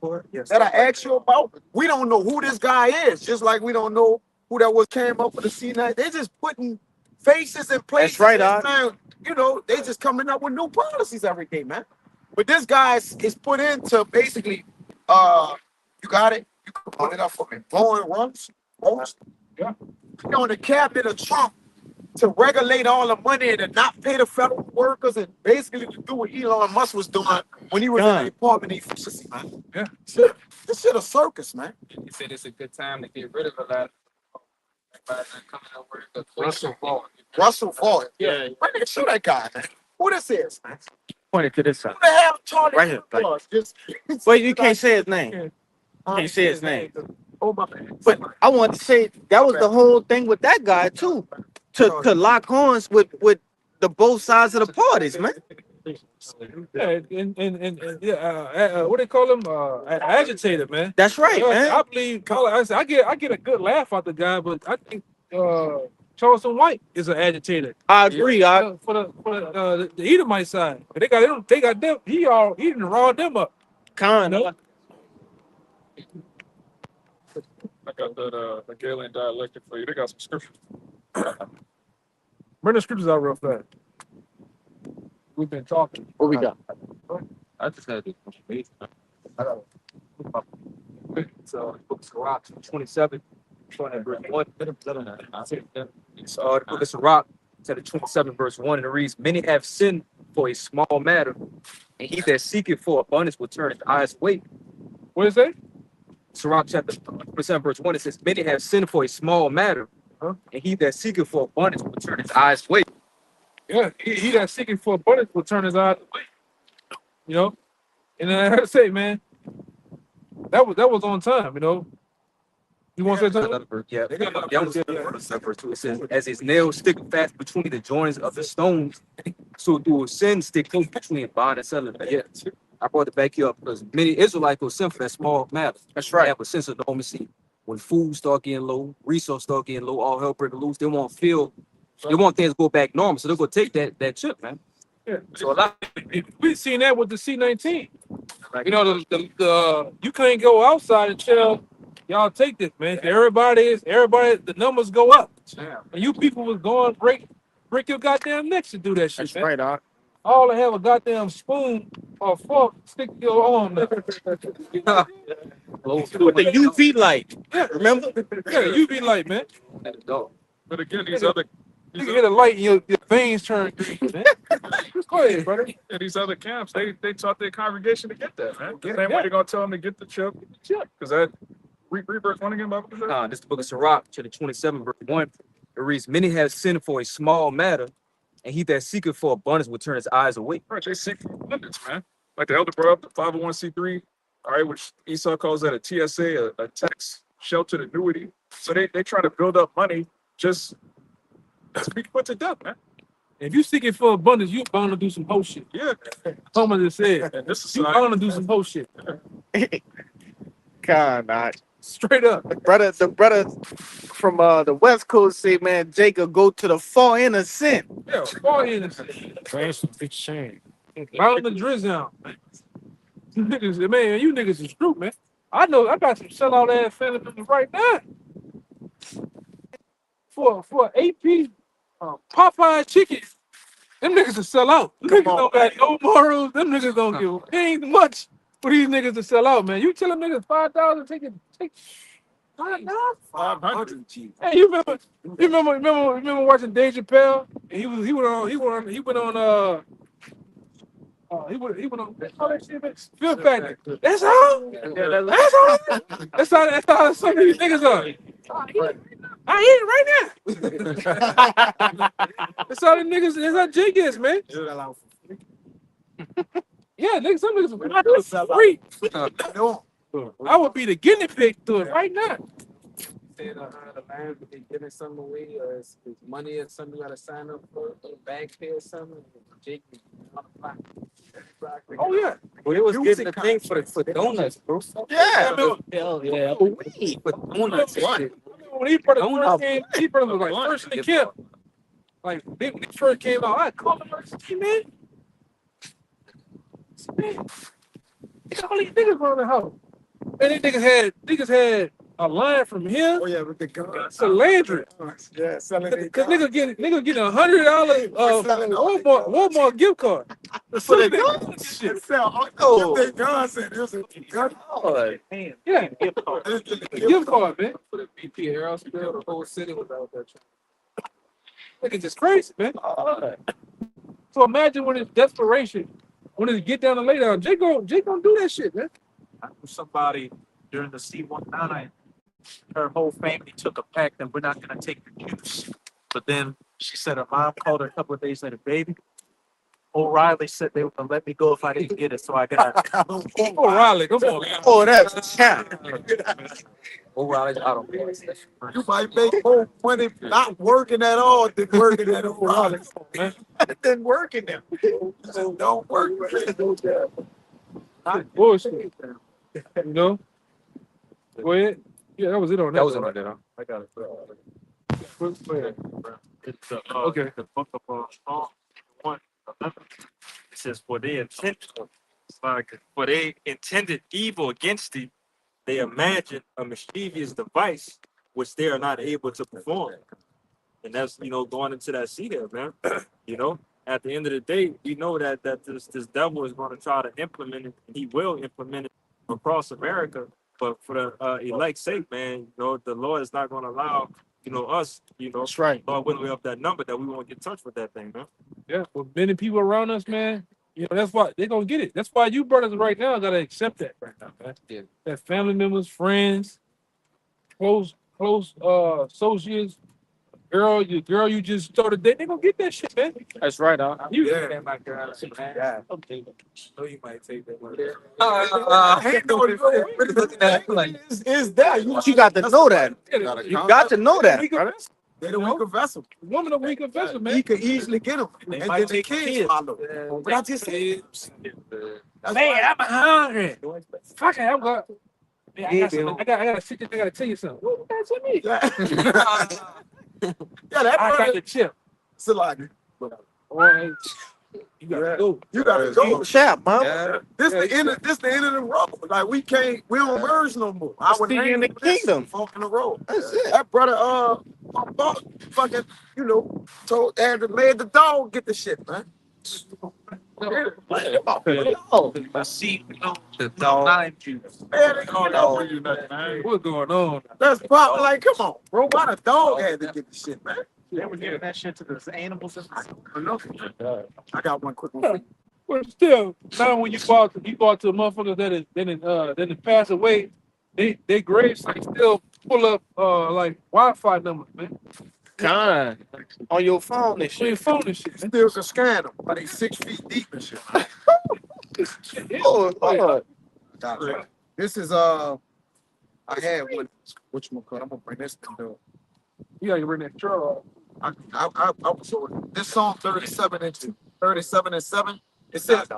that I asked you about. We don't know who this guy is, just like we don't know who that was came up with the C9. They just putting faces in place. That's right, Doc. They just coming up with new policies every day, man. But this guy is put into basically, you got it? You can put it up for me. Owen Ross. Yeah. On the cabinet of Trump to regulate all the money and to not pay the federal workers and basically to do what Elon Musk was doing when he was in the Department of Efficiency, man. Yeah. This shit a circus, man. They said it's a good time to get rid of a lot of everybody not coming to work. Russell Vought. Yeah. Why didn't shoot that guy, man? Who this is, man? Pointed to this side. Who the hell Charlie Right here, was? Just Wait, you can't say his name. Can't say his name. Oh my man. But I want to say that was the whole thing with that guy too, to lock horns with the both sides of the parties, man. Yeah, and yeah, what they call him? Agitator, man. That's right, Yeah, man. I believe. I get a good laugh out the guy, but I think Charleston White is an agitator. I agree. For the Edomite side, they got them. They got them. He done rawed them up. Kind of. I got that Hegelian dialectic for you. They got some scriptures. Bring the scriptures out real fast. We've been talking. What we got? I just had this information. So, book of Sirach, 27, starting at verse 1. So, the book of Sirach, to the 27, verse 1, and it reads, many have sinned for a small matter, and he that seeketh for abundance will turn his eyes away. What is that? Sirach chapter 27, verse 1, it says, many have sinned for a small matter, and he that seeketh for abundance will turn his eyes away. Yeah, he that seeking for abundance will turn his eyes away. You know, and I gotta say, man, that was on time. You know, you want to say something? Another verse, yeah. Verse 2. It says, as his nails stick fast between the joints of the stones, so do sin stick close between bond and settlement. Yeah, I brought it back here up because many Israelites will sin for that small matter. That's right. Have a sense of normalcy. When food start getting low, resources start getting low, all hell breaking loose, they want things to go back normal. So they're gonna take that chip, man. Yeah. So a lot We seen that with the C-19. You know, the you can't go outside and tell y'all take this, man. Everybody, the numbers go up. And you people was going break your goddamn necks to do that shit, That's man. right, Doc. All to have a goddamn spoon or fork stick to your arm. With the UV light. Yeah, Remember? yeah, you be like, man. But again, these other You can hit a light and your veins turn green, man. Go ahead, brother. and these other camps, they taught their congregation to get that, man. The Yeah. same way they're gonna tell them to get the chip. Because that read verse 1 again, Bible. this is the book of Sirach, chapter 27, verse 1. It reads, many have sinned for a small matter, and he that seeketh for abundance will turn his eyes away. Right, they seek abundance, man. Like the elder brought up the 501c3, all right, which Esau calls that a TSA, a tax sheltered annuity. So they try to build up money just to be put to death, man. If you seeking for abundance, you bound to do some whole shit. Yeah. Thomas just said, And this is you bound to do some whole shit. God, Doc. Straight up. The brother from the West Coast say, man, Jacob go to the far end of sin. Yeah, far innocent. Big shame. Mountain the drizzle. You niggas, man, you niggas is true, man. I know I got some sellout ass family members right now. For an 8-piece Popeye chicken, them niggas will sell out. Them niggas don't got no morals. Them niggas don't give ain't much for these niggas to sell out, man. You tell them niggas $5, take $5. 500. Hey, you remember watching Dave Chappelle? And he went on Fear Factor. That's all. That's how some of these niggas are. I eat it right now. That's how the niggas. That's how Jake is, man. Yeah, niggas. Some niggas are free. I would be the guinea pig to it right now. Saying the land would be giving something away, or is money or something you gotta sign up for, or bank pay or something. Jake, Oh yeah. Well, it was getting the thing for donuts, bro. Yeah. hell yeah. For donuts. When he brother first came, he brother was like first in the camp. Like when he first came out, I called him first, hey, man. Look at all these niggas around the house. And these niggas had a line from here Oh yeah, with the guns. to Landry. Yeah, selling Cause nigga getting $100 Walmart gift card. For the guns. Shit. Oh, they guns and there's a gun. Yeah, gift card, man. For the BP Air spill, the whole city was out there. Niggas just crazy, man. So imagine when it's desperation, when it's get down and lay down. Jake gonna do that shit, man. I knew somebody during the C-19, her whole family took a pact and we're not gonna take the juice. But then she said her mom called her a couple of days later, baby, O'Reilly said they were gonna let me go if I didn't get it, so I got. O'Reilly, come on, man. Oh, that's a champ. O'Reilly's Auto Parts. You might make more money not working at all than working at O'Reilly. Man. Than working there. Just don't work. Bullshit. You know? Go ahead. Yeah, that was it on that. That was though, in there, huh? I got it. Go ahead. It's Okay. the book of Psalm 1:11. It says, "For they for they intended evil against thee, they imagined a mischievous device which they are not able to perform." And that's going into that seed there, man. At the end of the day, we know that this devil is going to try to implement it. And he will implement it across America. But for the elect's sake, man, the Lord is not going to allow us, That's right. Lord willing, we up that number that we won't get touched with that thing, man. Yeah, with many people around us, man, that's why they're gonna get it. That's why you brothers right now gotta accept that right now, man. Yeah. That family members, friends, close associates, your girl you just started dating, they gonna get that shit, man. That's right, huh? You Yeah. My girl, Yeah. know you might take that one. Ain't no really looking at it like is that You got to know that. Gotta You count got to know that, brother. they're the weaker vessel. woman a weaker vessel, man. He could easily get them. They And might then the take kids kids. follow. But I just said that's Man, right. I'm hungry. Fuck it, I'm going. Man, I gotta tell you something. What you tell me? Yeah, that I got brother the chip. so like Boy, you gotta go. you gotta go. Champ, man. Yeah. This the end of the road. Like we don't merge no more. I would See you in the kingdom. Fork in the road. That's it. That brother fucking told made the dog get the shit, man. See, the dog. Man, they going out. What's going on? That's probably like, come on, bro. Why the dog had to get the shit, man? They were giving that shit to the animals. I got one quick one. But still, now when you go out to motherfuckers that is passed away, they graves like still pull up like Wi-Fi numbers, man. Kind on your phone and On your shit. phone and shit, man. Still can scan them, but they 6 feet deep and shit. Oh, Lord. This is I had one. Which one? I'm gonna bring this to You gotta bring that truck. I was on this song 37 and 7. It says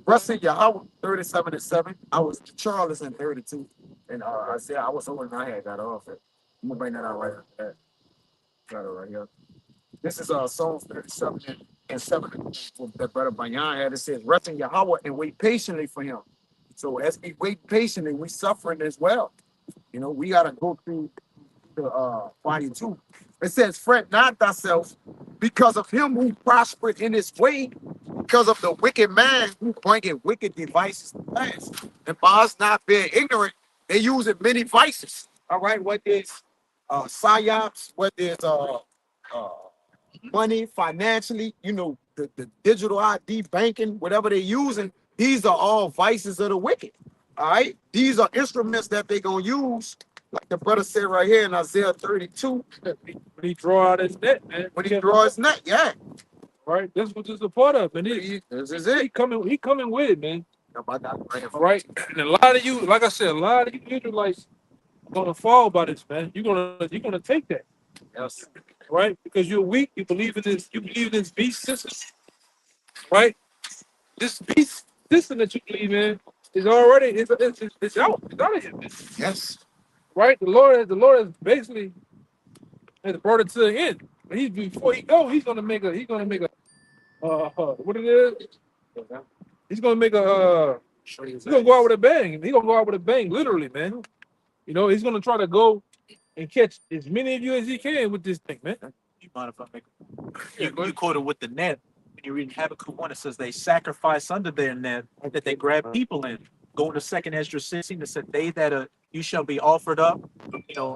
Rusty Yahweh 37 and 7. I was Charles in 32. And I said I was over and I had got off it. I'm gonna bring that out right there. Got it right here. This is Psalm 37 and 7 that brother Bayan had. It says, rest in Yahweh and wait patiently for him. So as we wait patiently, we suffering as well. We gotta go through the volume 2. It says, fret not thyself because of him who prospered in his way, because of the wicked man who bringeth wicked devices to pass. And by us not being ignorant, they using many vices. All right, what is psyops, what is money financially, the digital ID banking, whatever they're using, these are all vices of the wicked. All right, these are instruments that they're gonna use, like the brother said right here in Isaiah 32. When he draw out his net, man. When he draws net, yeah. Right, that's what this is a part of, man. This is it. He coming with it, man. I got it right here. All right, and a lot of you, like I said, a lot of you Israelites gonna fall by this, man. You're gonna take that. Yes. Right? Because you're weak, you believe in this beast system. Right? This beast system that you believe in is already it's out. It's out of here, man. Yes. Right? The Lord has basically brought it to the end. But before he go, he's gonna make a what it is? He's gonna make a he's gonna go out with a bang. He's gonna go out with a bang, literally, man. He's gonna try to go and catch as many of you as he can with this thing, man. You mind if I make you quoted with the net? When you read Habakkuk 1, it says they sacrifice under their net that they grab people in. Go into 2nd Ezra 16, it said they that you shall be offered up,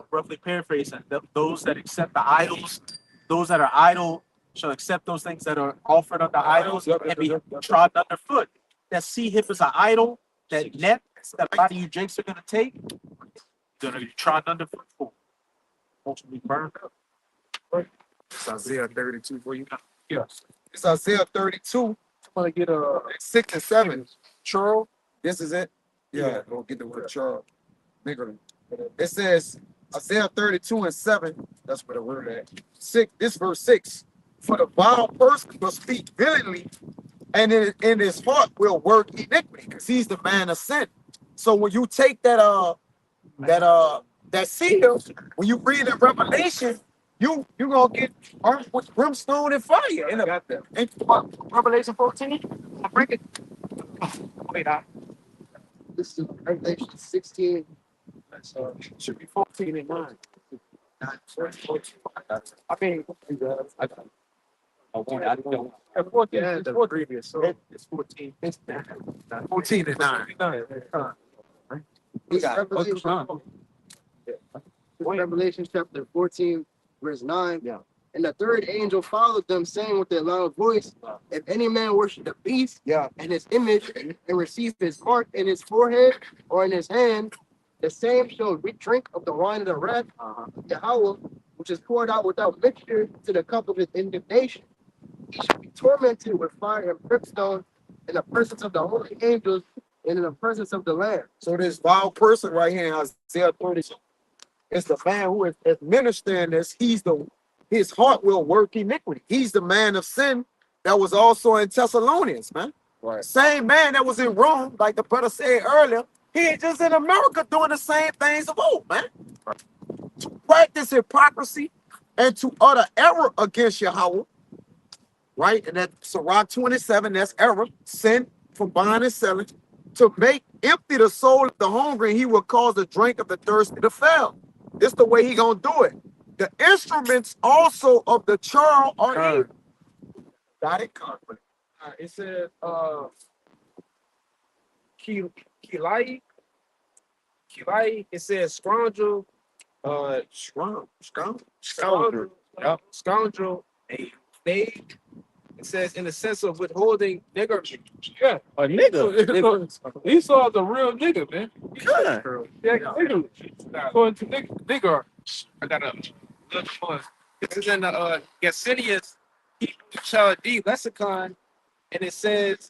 roughly paraphrasing, those that accept the idols, those that are idle shall accept those things that are offered unto idols and be trodden underfoot. That sea hip is an idol, that net that a lot of you jakes are gonna take, gonna be trodden underfoot for. Ultimately burned up. It's Isaiah 32 for you. Yes. It's Isaiah 32 want to get 6 and 7. Charles, this is it. Yeah, go get the word Charles. Nigga. It says Isaiah 32 and 7. That's where the word at. 6. This verse 6. For the vile person will speak villainy, and in his heart will work iniquity, because he's the man of sin. So when you take that seal, when you read the Revelation, you gonna get armed with brimstone and fire. And got that. And Revelation 14. I break it. Oh, wait, this is Revelation 16. Should be 14 and 9. I mean, I want it. I don't. 14. yeah, It's the 14. previous. So it's 14. It's 14 and 9. We got Revelation, Revelation chapter 14, verse 9. Yeah. And the third angel followed them, saying with a loud voice, if any man worship the beast Yeah. and his image and receive his mark in his forehead or in his hand, the same shall drink of the wine of the wrath of Yahweh, which is poured out without mixture to the cup of his indignation. He shall be tormented with fire and brimstone in the presence of the holy angels and in the presence of the Lamb. So this vile person right here in Isaiah 32 is the man who is administering this. His heart will work iniquity. He's the man of sin that was also in Thessalonians, man. Right. Same man that was in Rome, like the brother said earlier. He ain't just in America doing the same things of old, man. To practice hypocrisy and to utter error against Yahweh, right? And that Sirach 27, that's error, sin for buying and selling. To make empty the soul of the hungry, he will cause the drink of the thirsty to fail. This the way he gonna do it. The instruments also of the churl are evil. Got it? It says Kilai. It says scoundrel. Scoundrel. Yep. Scoundrel. They. It says in the sense of withholding nigger. Yeah, A nigga. Esau's a real nigga, man. Good. Yeah, nigga. According to nigger. I got a look for. This is in the Gesenius Chaldee lexicon, and it says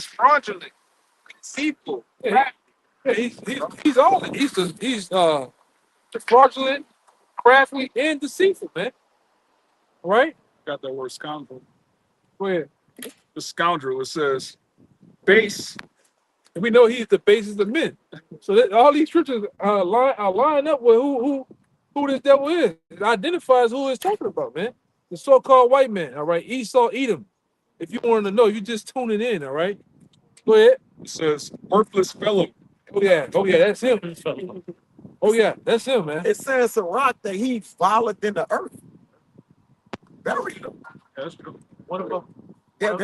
fraudulent, deceitful. Yeah, he's all it. He's the fraudulent, crafty, and deceitful, man. Right? Got that word scoundrel. Go ahead. The scoundrel, it says base. And we know he's the basis of men. So that all these scriptures are line up with who this devil is. It identifies who it's talking about, man. The so-called white man, all right? Esau, Edom. If you wanted to know, you just tune it in, all right? Go ahead. It says worthless fellow. Oh, yeah, that's him. Oh, yeah, that's him, man. It says Sirach that he followed in the earth. Very low. That's true. What about Yeah,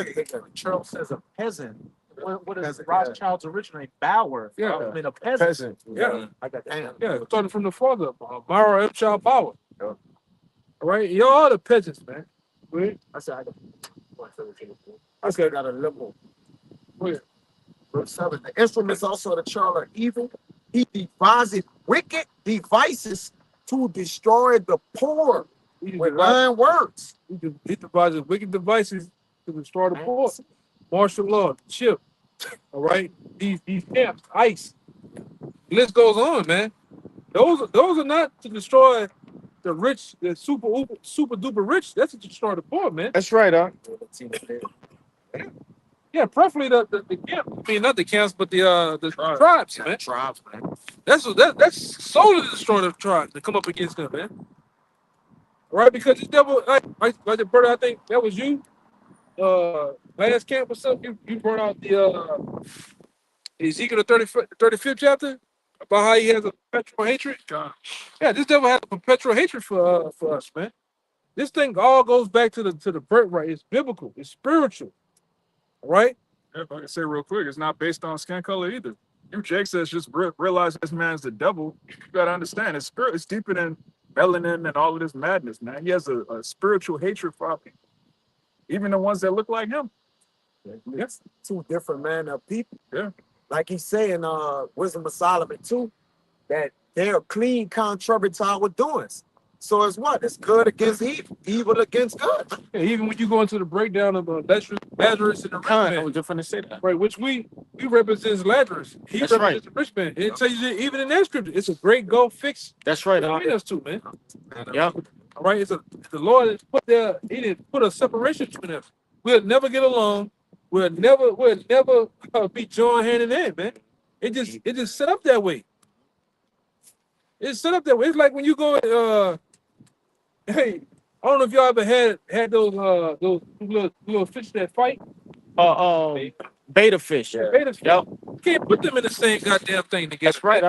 Charles says a peasant? What is Peasant, Rothschild's original name? Bauer. Yeah. I mean, a peasant. Peasant. Yeah. I got that. Yeah, starting from the father, Myra M. Child Bauer. Yeah. All right, y'all are the peasants, man. Wait. I said I still got a liberal. Wait. Verse 7. The instruments also of the churl are evil. He devises wicked devices to destroy the poor with lying words. He devises wicked devices to destroy the poor. Martial law, chip. All right, these camps, ICE. The list goes on, man. Those are not to destroy the rich, the super duper rich. That's to destroy the poor, man. That's right, huh? Yeah, preferably the camp. I mean, not the camps, but the tribes, man. Tribes, man. That's solely to destroy the tribes to come up against them, man. Right, because the devil, like the brother, I think that was you. Last camp or something, you brought out the Ezekiel the 35th chapter about how he has a perpetual hatred. Yeah, this devil has a perpetual hatred for us, man. This thing all goes back to the birthright. It's biblical. It's spiritual. Right? If I can say real quick, it's not based on skin color either. You Jake says just realize this man's the devil. You gotta understand his spirit is deeper than melanin and all of this madness, man. He has a spiritual hatred for our people. Even the ones that look like him. It's two different manner of people. Yeah. Like he's saying, Wisdom of Solomon too, that they're clean contrary to our doings. So it's what? It's good against evil, evil against good. Yeah, even when you go into the breakdown of Lazarus and the rich I man, was just finna say that. right? Which we represents Lazarus. He That's represents the rich man. It tells you that even in that scripture, it's a great gulf fix That's right. between us two, man. Yeah. All right, the Lord has put there. He didn't put a separation between us. We'll never get along. We'll never be joined hand in hand, man. It just set up that way. It's set up that way. It's like when you go, hey, I don't know if y'all ever had those little fish that fight. Beta fish. Beta fish. Yep. You can't put them in the same goddamn thing together. That's right.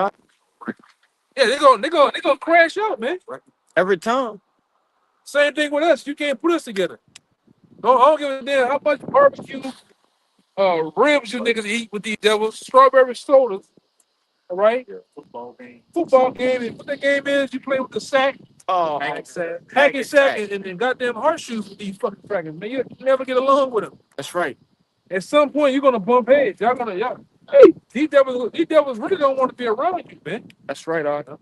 Yeah, they're gonna crash out, man. Every time. Same thing with us. You can't put us together. I don't give a damn how much barbecue ribs you niggas eat with these devils. Strawberry sodas. All right. Football game. And what the game is, you play with the sack. Hacky sack and goddamn horseshoes with these fucking crackers. Man, you never get along with them. That's right. At some point, you're gonna bump heads. Hey, these devils really don't want to be around you, man. That's right, Arthur.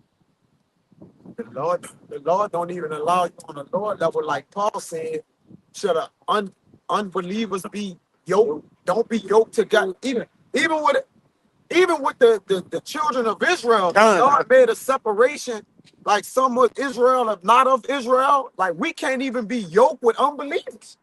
The Lord don't even allow you on the Lord level, like Paul said. Should unbelievers be yoked? Don't be yoked to God. Even with the children of Israel, God made a separation. Like some of Israel are not of Israel. Like we can't even be yoked with unbelievers.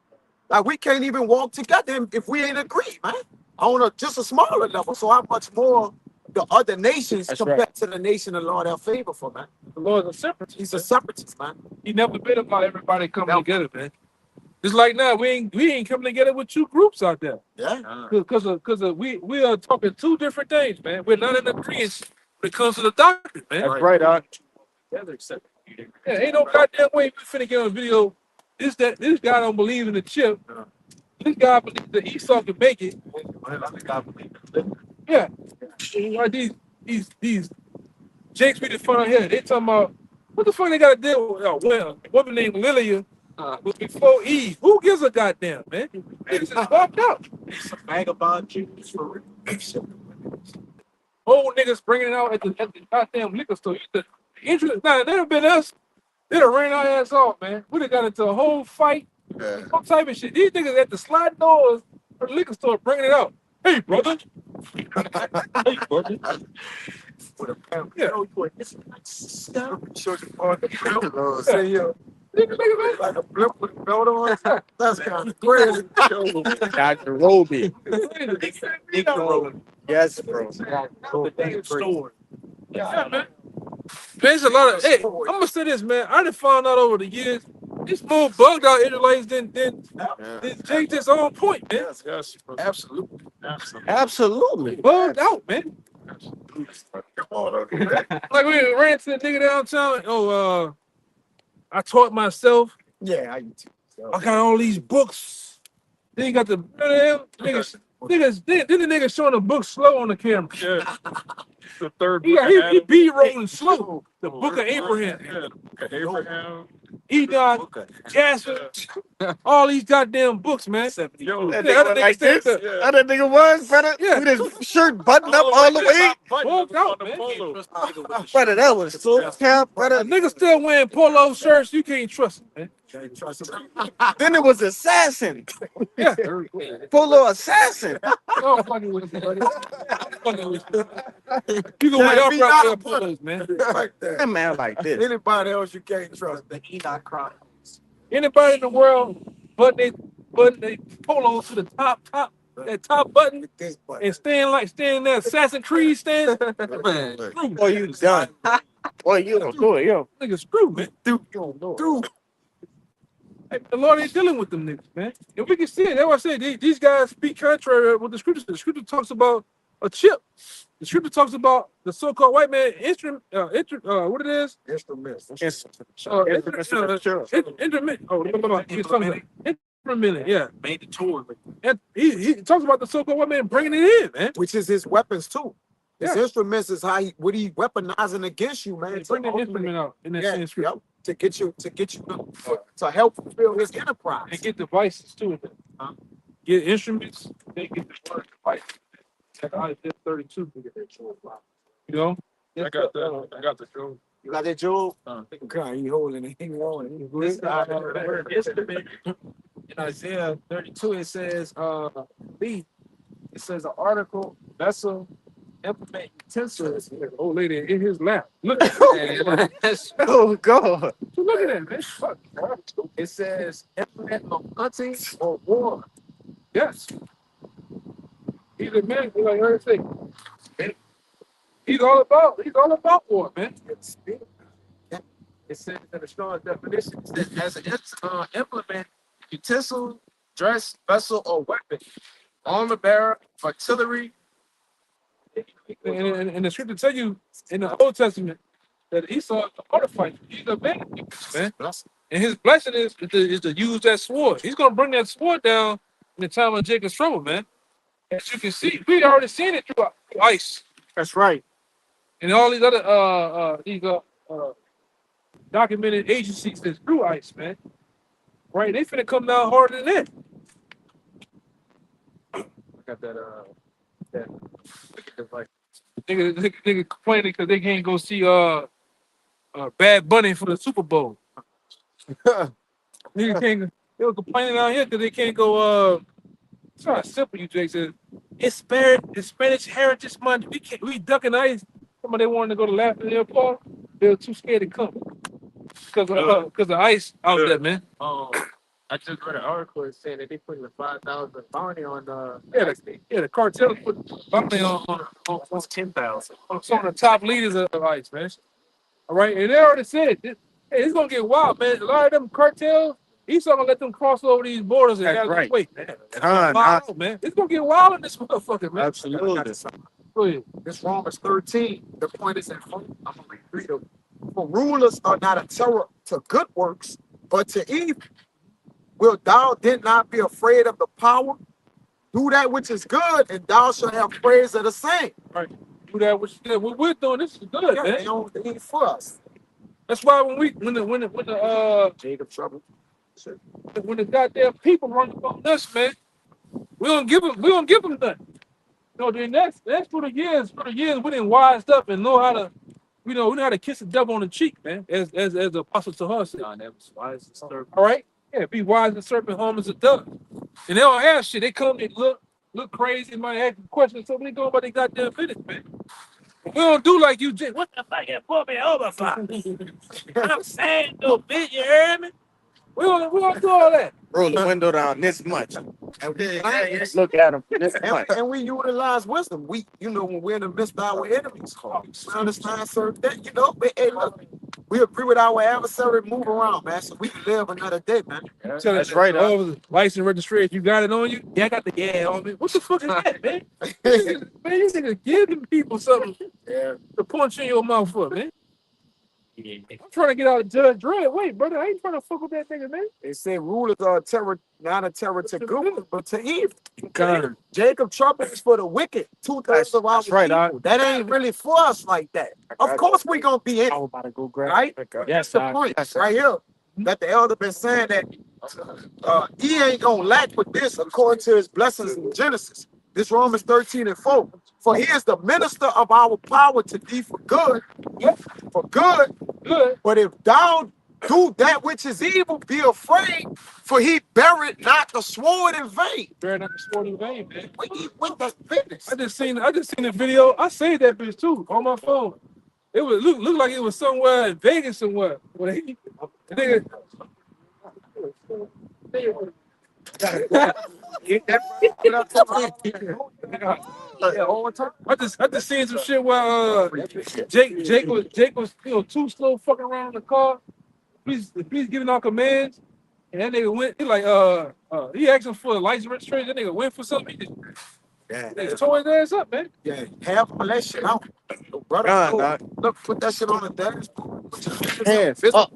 Like we can't even walk together if we ain't agree, man. On just a smaller level. So how much more the other nations compared to the nation the Lord have favor for, man? The Lord's a separatist. He's a separatist, man. He never been about everybody coming together, man. Just like now, we ain't coming together with two groups out there. Yeah. Because we are talking two different things, man. We're not in agreement when it comes to the doctrine, man. That's right, Arthur. Yeah, ain't no goddamn way we finna get on video. This guy don't believe in the chip. This guy believes that Esau can make it. Yeah. Like these Jakes we just found here. They talking about what the fuck they gotta deal with a woman named Lilia was before Eve. Who gives a goddamn, man? Niggas just walked out. It's a vagabond Jews for real. Old niggas bringing it out at the goddamn liquor store. Interest, nah, that'd have been us. They'd have ran our ass off, man. We'd have got into a whole fight. Some type of shit. These niggas at the sliding doors of the liquor store bringing it out. Hey, brother. Hey, brother. Yeah. Say, yo, like a blimp with a belt on. That's kind of crazy. Dr. Roby. Yes, bro. Yeah, man. There's a lot of. Hey, I'm gonna say this, man. I done found out over the years. This more bugged out Israelites than Jake just on point, man. Yes, Absolutely. Absolutely. Bugged out, man. Like we ran to the nigga downtown. Oh, I taught myself. Yeah, I too. I got all these books. Then you got the niggas. Then the nigga showing the book slow on the camera. Yeah. The third He book. be rolling slow. The Book of Abraham. Yeah, Abraham. Enoch, Jasper, all these goddamn books, man. Yo, That Yeah, nigga that was like nigga this. said How that nigga was, brother? Yeah. With his shirt buttoned up all the way. Walked out, man. Brother, that was so cap, A brother. nigga still wearing polo shirts. You can't trust him, man. Then it was assassin. Yeah. Polo assassin. I'm fucking with you, buddy. I'm fucking with you. You can wear upright polos, man. Like that. That man like this. Anybody else you can't trust. The Enoch Chronicles. Anybody in the world button they polos to the top button This button. and staying there Assassin's Creed stand. Man, Boy, you done. Boy, you don't do it, yo. nigga screw, man. Dude. Hey, the Lord ain't dealing with them niggas, man. And we can see it. That's why I said these guys speak contrary with the scripture. The scripture talks about a chip. The scripture talks about the so-called white man instrument. What it is? Instruments. Intermittent. Yeah. Made the tour. And he talks about the so-called white man bringing it in, man. Which is his weapons too. His Yeah. instruments is what he weaponizing against you, man. Bring the instrument out in that Yeah, same scripture. yep. To get you to help fulfill his enterprise. And get devices too. Get instruments, they get the word devices. Check out Isaiah 32. You know? I got the joke. You got that, Joe? God, he holding it. He holding it. This instrument in Isaiah 32, it says, B, it says an article, vessel, implement, utensils. Old lady in his lap. Look at that. Oh God. Look at that, man. Fuck, bro. It says implement of hunting or war. Yes. He's a man, like everything. He's all about war, man. It says in the strong definition, it says as an implement, utensil, dress, vessel, or weapon, armor bearer, artillery. And the scripture tell you in the Old Testament that Esau is a water fighter. He's a man, man. And his blessing is to use that sword. He's gonna bring that sword down in the time of Jacob's trouble, man. As you can see, we already seen it through ice. That's right. And all these other documented agencies that's through ice, man. Right? They finna come down harder than that. I got that like nigga complaining because they can't go see Bad Bunny for the Super Bowl. Nigga can't. They were complaining out here because they can't go. It's not simple. You Jake said it's Spanish Heritage Month. We ducking ice. Somebody wanted to go to Laughing Airport. They were too scared to come because of ice out there, man. I just read an article saying that they putting a 5,000 bounty on the cartel put bounty on 10,000. some of the top leaders of ice, man. All right, and they already said it's gonna get wild, man. A lot of them cartels, he's gonna let them cross over these borders and have to wait, man. Man. It's gonna get wild in this motherfucker, man. Absolutely. Go ahead. This Romans 13, the point is in I'm gonna read them. For rulers are not a terror to good works, but to evil. Will thou then not be afraid of the power? Do that which is good, and thou shalt have praise of the same. Right. Do that which is good. What we're doing, this is good, Yeah, man. they ain't for us. That's why when the Jacob trouble. when the goddamn people run up on us, man, we don't give them nothing. You know, then that's for the years we didn't wised up and know how to, we know how to kiss the devil on the cheek, man. As the apostle to her said. That was wise as serpent. All right, yeah, be wise as serpent, harm as a dove. And they don't have shit. They come, they look crazy, might ask questions. So they go about their goddamn business, man. We don't do like you did. What the fuck you pull me over for? I'm saying no bitch, you heard me? We don't do all that. Roll the window down this much. And Look at him. This much. and we utilize wisdom. We, when we're in the midst of our enemies, we understand certain things. Hey, look, we agree with our adversary, move around, man, so we can live another day, man. That's right. License registration, you got it on you? Yeah, I got the on me. What the fuck is that, man? Man, you niggas giving people something to punch in your mouth for, man. I'm trying to get out of Judge Dredd. Wait, brother, I ain't trying to fuck with that nigga, man. They say rulers are a terror, not a terror to good, but to evil. God. Jacob trouble is for the wicked. 2/3 of our people. That ain't really for us like that. Of course we gonna be in. I was about to go grab. Right? Yes, That's the point. Right here. That the elder been saying that he ain't gonna lack with this according to his blessings in Genesis. This Romans 13:4. For he is the minister of our power to thee for good. For good. But if thou do that which is evil, be afraid, for he buried not the sword in vain. Buried not the sword in vain, man. With the business. I just seen the video. I saved that bitch too on my phone. It was look like it was somewhere in Vegas somewhere. I just seen some shit where Jake was too slow fucking around in the car. Please giving out commands. And that nigga went, he asked him for a license registration. That nigga went for something. He just tore his ass up, man. Yeah, have all that shit out. Brother, look, put that shit on the dashboard. Hands up.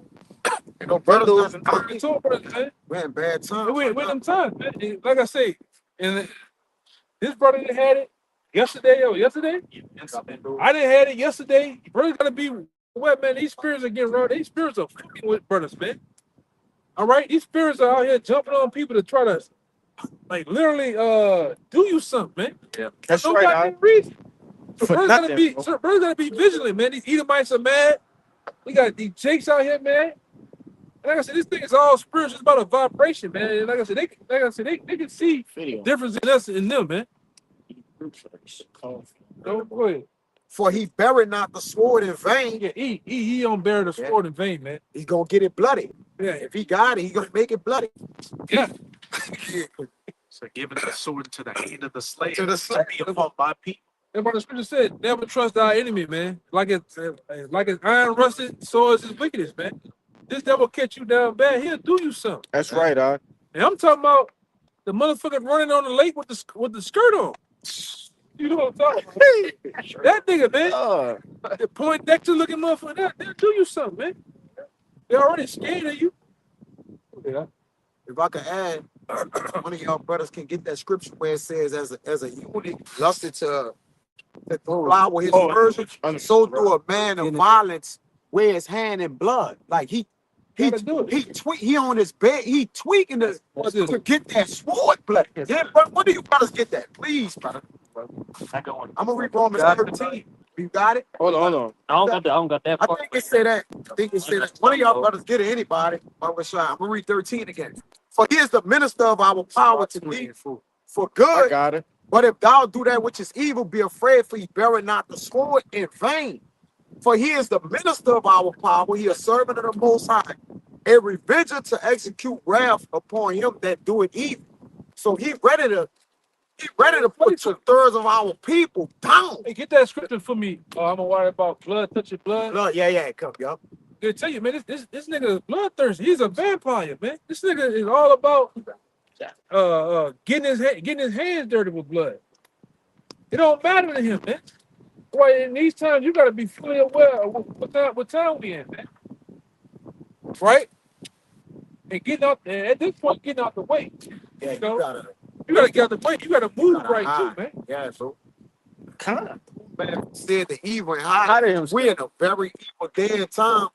Brother doesn't man. We're in bad times. We're in them times, man. And like I say, and this brother didn't had it yesterday. I didn't had it yesterday. Brother gotta be what, man? These spirits are getting wrong. These spirits are fucking with brothers, man. All right, these spirits are out here jumping on people to try to, like, literally, do you something, man. Yeah, that's no right. Reason. So brothers gotta be vigilant, man. These Edomites are mad. We got these jakes out here, man. And like I said, this thing is all spiritual. It's about a vibration, man. And like I said, they can see Video. difference in us and them, man. Go ahead. For he buried not the sword in vain. Yeah, he don't bear the sword in vain, man. He's gonna get it bloody. Yeah, If he got it, he's gonna make it bloody. yeah. So giving the sword to the hand of the slave To the slave. be upon my people. That's what the scripture said. Never trust our enemy, man. Like it's iron rusted, so is his wickedness, man. This devil catch you down bad, he'll do you something. That's right, And I'm talking about the motherfucker running on the lake with the skirt on. You know what I'm talking about? That nigga, man. The Poindexter looking motherfucker, they'll do you something, man. They're already scared of you. Yeah. If I could add, one of y'all brothers can get that scripture where it says, as a eunuch lusted to fly with his virgin, and so do a man of violence wear his hand in blood. Like he on his bed, he tweaking to get that sword blood. Yeah, but when do you brothers get that? Please, brother. I'm gonna read Romans 13. You got it? Hold on. I don't got that I part. think it said that. One of y'all brothers get it, anybody. I'm gonna read 13 again. For he is the minister of our power to thee for I good. got it. But if thou do that which is evil, be afraid, for he beareth not the sword in vain. For he is the minister of our power, he is servant of the Most High, a revenger to execute wrath upon him that doeth evil. So he ready to put 2/3 of our people down. Hey, get that scripture for me. I'm gonna worry about blood touching blood. Look, yeah, come, yup. I tell you, man, this nigga is bloodthirsty. He's a vampire, man. This nigga is all about getting his hands dirty with blood. It don't matter to him, man. Boy, in these times, you gotta be fully aware of what time we in, man. Right? And getting out there, at this point, getting out the way. Yeah, You know? you You gotta get out the way. You gotta move gotta right hide. too, man. yeah, so Kind of. man said the evil and high. Hide him. We in a very evil day and time.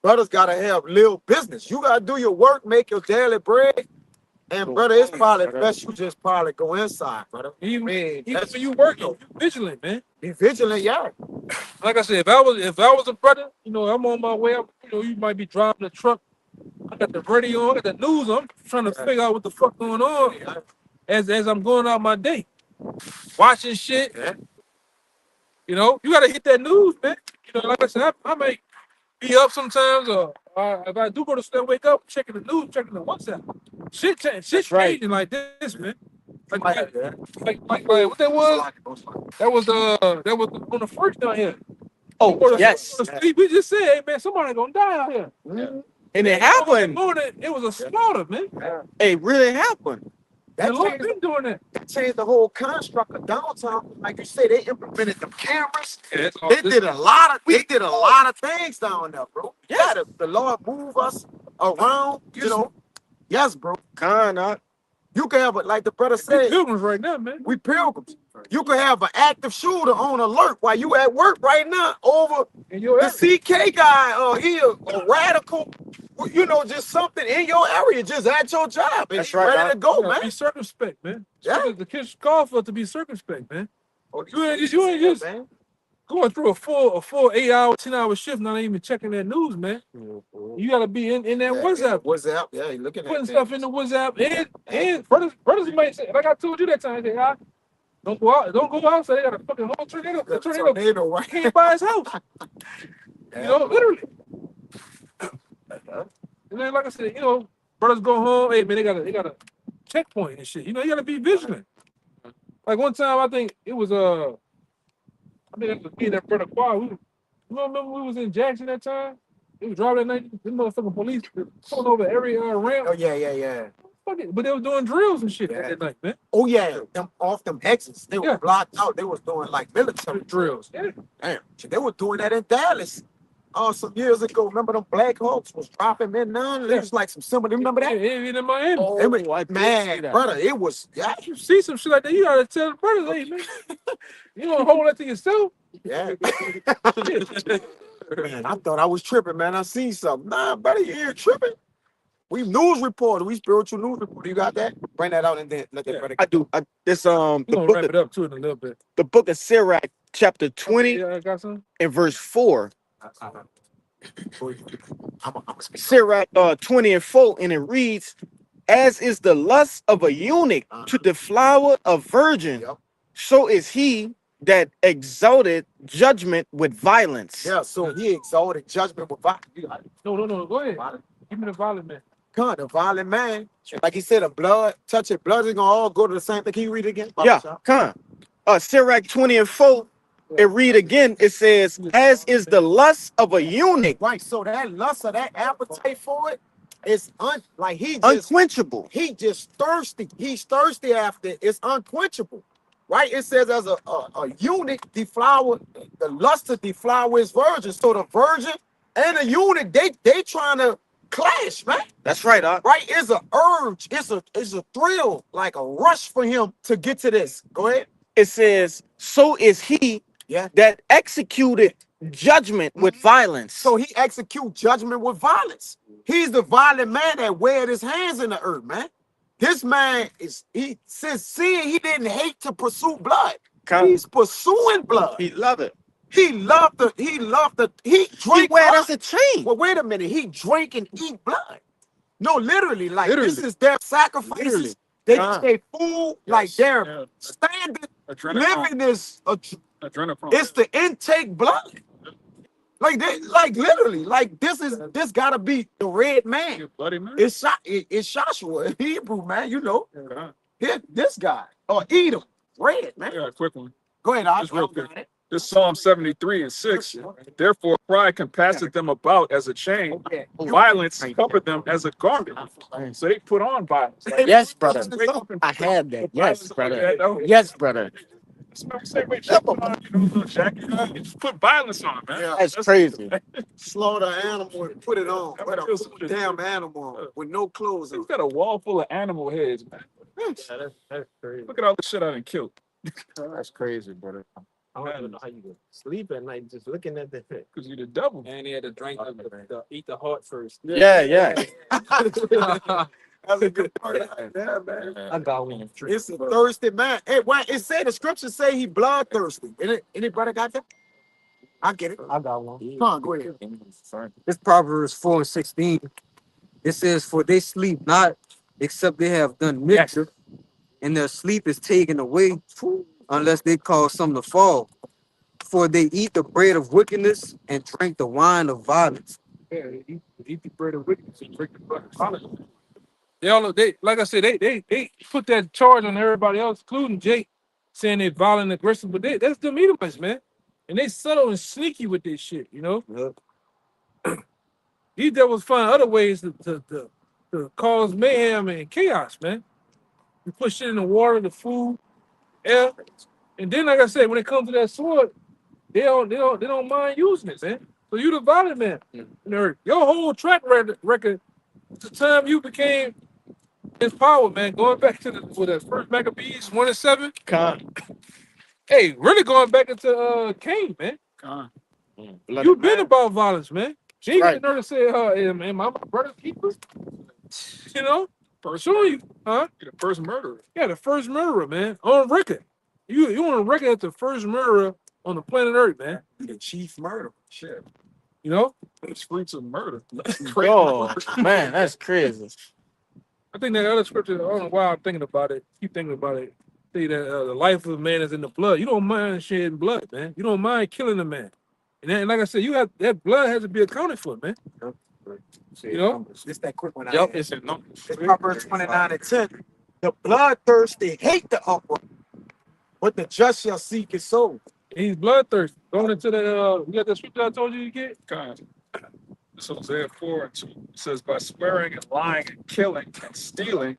Brothers gotta have little business. You gotta do your work, make your daily bread. And brother, it's probably best you just probably go inside, brother. Even when that's- you working, you vigilant, man. Be vigilant, yeah. Like I said, if I was a brother, you know, I'm on my way up. You know, you might be driving the truck. I got the radio on, I got the news on. I'm trying to figure out what the fuck going on as I'm going out my day, watching shit. Yeah. You know, you gotta hit that news, man. You know, like I said, I may be up sometimes, or if I do go to sleep, wake up, checking the news, checking the WhatsApp. Shit's right. changing like this, man. Like Yeah. what that was? That was on the first down here. Oh, yes. We just said, hey man, somebody gonna die out here. And it happened. It was a slaughter, man. It really happened. That The Lord changed, been doing that. that changed the whole construct of downtown. Like you say, they implemented the cameras. Yeah, that's all They this- did a lot of things down there, bro. Yeah, the Lord move us around, you know. Yes, bro. Kind of. You can have it like the brother we said. pilgrims right now, man. We pilgrims. You can have an active shooter on alert while you at work right now over In your the CK guy or he a radical, you know, just something in your area, just at your job. And That's he right, ready to Doc. go, Be man. circumspect, man. Yeah. The kids call for it to be circumspect, man. Oh, You ain't just man. going through a full 8-hour, 10-hour shift, not even checking that news, man. You gotta be in that WhatsApp, WhatsApp, yeah, you looking at putting that. stuff in the WhatsApp, and brothers might say, like I told you that time, they say, don't go out. So they got a fucking whole tornado. The tornado Tornado, right? came by his house. You know, literally. And then, like I said, you know, brothers go home. Hey man, they got a checkpoint and shit. You know, you gotta be vigilant. Like one time, I think it was I think it was me and that brother Quad. You remember we was in Jackson that time? They was driving that night. The motherfucking police pulling over every ramp. Oh yeah. Fuck it. But they was doing drills and shit that night, man. Oh yeah, them off them exits. They Yeah. were blocked out. They was doing like military drills. Yeah. Damn, shit, they were doing that in Dallas. Some years ago. Remember them Black Hawks was dropping men down? It was like some similar. Remember that? Yeah, even in Miami. Oh, They were- I did see man, that. brother, it was. Yeah, You see some shit like that, you gotta tell the brothers, hey man, you don't hold that to yourself. yeah. Man, I thought I was tripping, man. I seen something. Nah, brother, you ain't tripping. We news reporter. We spiritual news reporter. You got that? Bring that out and then let that Yeah. brother. I do. We're gonna wrap it up too in a little bit. the book of Sirach, chapter 20 Yeah, I got some. and verse 4. I'm speak. Sirach 20 and 4, and it reads, as is the lust of a eunuch to deflower a virgin, Yep. so is he that exalted judgment with violence. Yeah, so he exalted judgment with violence. No. Go ahead. Give me the violent man. God, the violent man. Like he said, the blood, touch it, blood is gonna all go to the same thing. Can you read it again? Yeah, come on. Sirach 20 and 4, it read again, it says, as is the lust of a eunuch, Right, so that lust or that appetite for it is like he just unquenchable. he just thirsty. He's thirsty after it. It's unquenchable. Right? It says as a eunuch deflower, the lust to deflower his virgin. So the virgin and the eunuch, they trying to clash, man. That's right, Right? It's a urge, it's a thrill, like a rush for him to get to this. Go ahead. It says, so is he that executed judgment with violence. So he execute judgment with violence. He's the violent man that weared his hands in the earth, man. This man since sin, he didn't hate to pursue blood. He's pursuing blood. He loved it. He drank. He wear us a chain. Well, wait a minute. He drank and eat blood. No, literally, like this is their sacrifices. They food, like they're standing, living this. It's the intake blood. Like literally, like this gotta be the red man. Bloody man. It's Joshua, Hebrew man, you know. This guy or Edom, red man. Yeah, quick one. Go ahead, Just real quick. This Psalm 73 and 6. Therefore, pride compasseth them about as a chain. Violence covered them as a garment. So they put on violence. Yes, brother. I had that. Yes, brother. Yes, brother. Say, wait, just put on, little jacket. You just put violence on, man. Yeah. That's crazy. Slaughter an animal and put it on. What a damn animal with no clothes on. He's got a wall full of animal heads, man. That's crazy. Look at all the shit I done killed. That's crazy, brother. I don't even know how you could sleep at night just looking at that. Because you're the devil. And he had to drink eat the heart first. Yeah. That's a good part. Yeah, man. I got one. It's a thirsty man. Hey, why it say the scripture say he bloodthirsty? Anybody got that? I get it. I got one. Come on, go ahead. This Proverbs 4 and 16. It says, for they sleep not, except they have done mischief, and their sleep is taken away, unless they cause some to fall. For they eat the bread of wickedness and drink the wine of violence. Yeah, eat the bread of wickedness and drink the blood of violence. They like I said, they put that charge on everybody else, including Jake, saying they violent and aggressive, but that's them Edomites, man. And they subtle and sneaky with this shit, you know. Yep. These devils find other ways to cause mayhem and chaos, man. You put shit in the water, the food, air, and then like I said, when it comes to that sword, they don't mind using it, man. So you the violent man. Your whole track record, the time you became his power, man, going back to the first Maccabees 1 and 7. Hey, really going back into Cain, man. You've been about violence, man. Jesus Right. never said, am I my brother's keeper? You know? Show you, huh? You're the first murderer. Yeah, the first murderer, man. On record. You on record as the first murderer on the planet Earth, man. The chief murderer. Shit. You know? It's fruits of murder. Oh, man, that's crazy. I think that other scripture, I don't know why I'm thinking about it. Keep thinking about it. Say that the life of a man is in the blood. You don't mind shedding blood, man. You don't mind killing a man. And like I said, that blood has to be accounted for, man. You know? This that quick one. Yep. It's Proverbs 29 and 10. The bloodthirsty hate the upright, but the just shall seek his soul. He's bloodthirsty. Going into that, you got that scripture I told you to get? God. This Hosea 4 and 2 it says, by swearing and lying and killing and stealing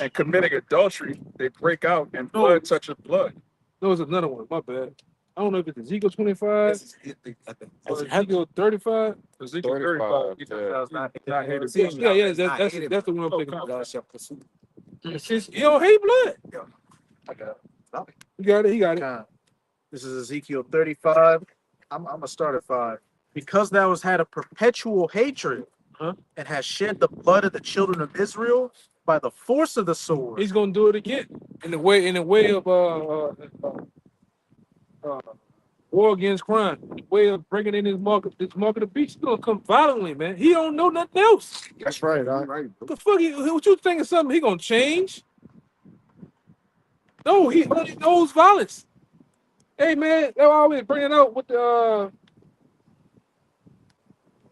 and committing adultery, they break out and blood touches blood. There was another one. My bad. I don't know if it's Ezekiel 25 or Ezekiel 35. Ezekiel 35. Yeah, that's the one I'm thinking about. You don't hate blood. I got it. You got it. He got it. This is Ezekiel 35. I'm gonna start at 5. Because thou hast had a perpetual hatred and hast shed the blood of the children of Israel by the force of the sword. He's gonna do it again in the way of war against crime. way of bringing in this market of beast. He's gonna come violently, man. He don't know nothing else. That's right. All right. What the fuck? What you think of something? He gonna change? No, he only knows violence. Hey man, they always bring it out with the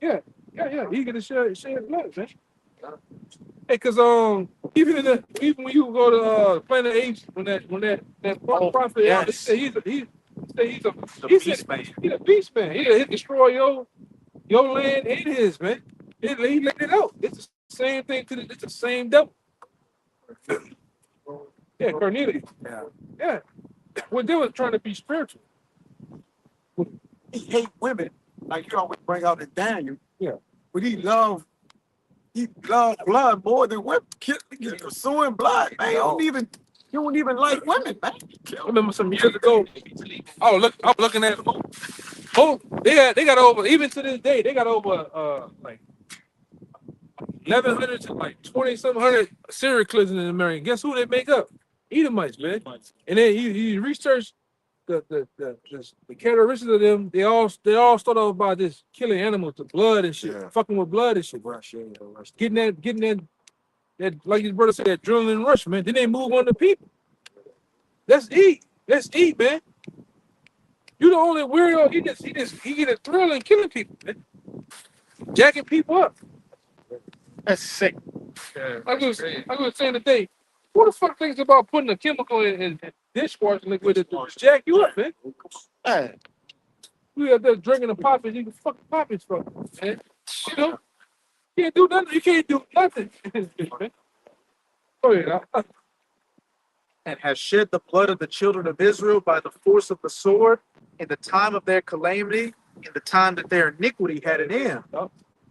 yeah. He gonna share blood, man. Hey, cause even when you go to Planet Apes, when that prophet, yes. he's a beast man. He's a beast man. He'll destroy your land and his, man. He laid it out. It's the same thing it's the same devil. Yeah, Cornelius. Yeah. Well, they was trying to be spiritual. He hate women, like you always bring out in Daniel. Yeah. But he loved blood more than women. Pursuing blood, man. You don't even like women, man. I remember some years ago. I'm looking at they got over, even to this day, they got over like 1,100 to like 2,700 serial killers in America. Guess who they make up? Edomites, man. And then he researched the characteristics of them. They all start off by this killing animals, the blood and shit, fucking with blood and shit. Getting that like your brother said, that adrenaline rush, man. Then they move on to people. Let's eat, man. You the only weirdo. He get a thrill in killing people, man. Jacking people up. That's sick. Yeah, I was saying today, who the fuck thinks about putting a chemical in dishwashing liquid to jack you up, man? Hey, You out there drinking a poppy, you can fucking poppies from, man. You know, you can't do nothing. You can't do nothing. Man. Oh yeah. And has shed the blood of the children of Israel by the force of the sword in the time of their calamity, in the time that their iniquity had an end.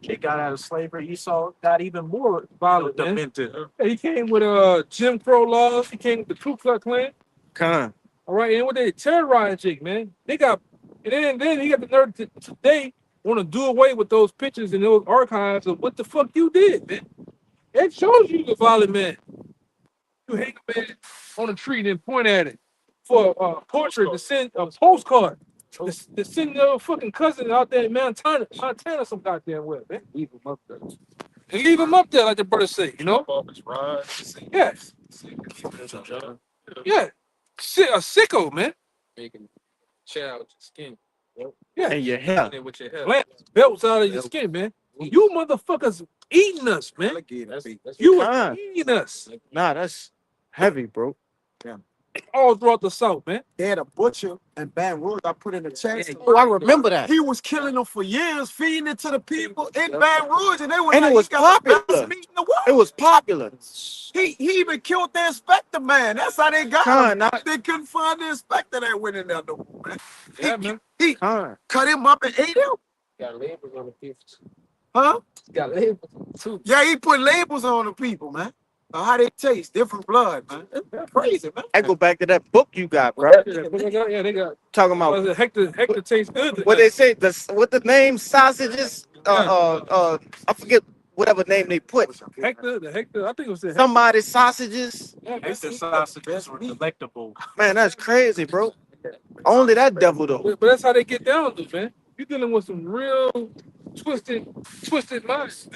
They got out of slavery. Esau got even more Violent, demented. He came with Jim Crow laws. He came with the Ku Klux Klan. Con. All right, and what they terrorized Jake, man. They got, and then he got the nerve to today want to do away with those pictures and those archives of what the fuck you did, man. It shows you the violent man. You hang a man on a tree and then point at it for a portrait to send a postcard. To send your fucking cousin out there in Montana some goddamn way, man. Leave him up there. And leave him up there, like the brother say, you know? Yeah. Yeah. A sicko, man. Making child with your skin. Yeah. And your hair. With your hair. Belts out of your skin, man. You motherfuckers eating us, man. That's You are eating us. Nah, that's heavy, bro. All throughout the South, man. They had a butcher in Baton Rouge. I put in the chat. Oh, I remember that. He was killing them for years, feeding it to the people in Baton Rouge, and they were And like, it was "He got the popular. best meat in the world." It was popular. He even killed the inspector, man. That's how they got Con, him. They couldn't find the inspector that went in there no more, man. Yeah, man. He Con. cut him up and ate him. Got labels on the people. Huh? Got labels too. Yeah, he put labels on the people, man. How they taste, different blood, man. That's crazy, man. I go back to that book you got, bro. Yeah, they got. Talking about Hector tastes good. what they say. What the name sausages? I forget whatever name they put. Hector, I think it was the Somebody's sausages. Hector sausages were delectable. Man, that's crazy, bro. Only that devil though. But that's how they get down, though, man. You're dealing with some real twisted minds.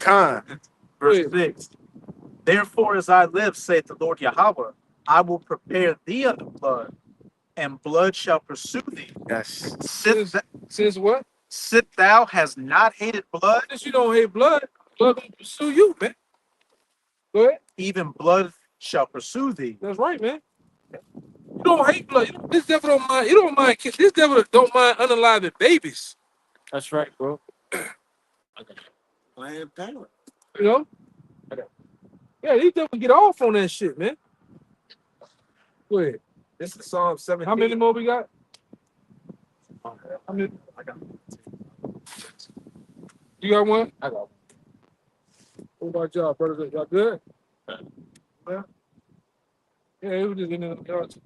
Con. Verse 6. Therefore, as I live, saith the Lord Yahweh, I will prepare thee unto blood, and blood shall pursue thee. Yes. Since what? Sit thou has not hated blood, Since you don't hate blood gonna pursue you, man. Go ahead. even blood shall pursue thee. That's right, man. You don't hate blood. This devil don't mind. You don't mind. This devil don't mind unaliving babies. That's right, bro. Planned Parenthood. You know. Yeah, these devils get off on that shit, man. Go ahead. This is Psalm 17. How many more we got? How many? I got You got one? I got What about y'all, brothers? Y'all good? Yeah. Yeah, it was just in the yard. Don't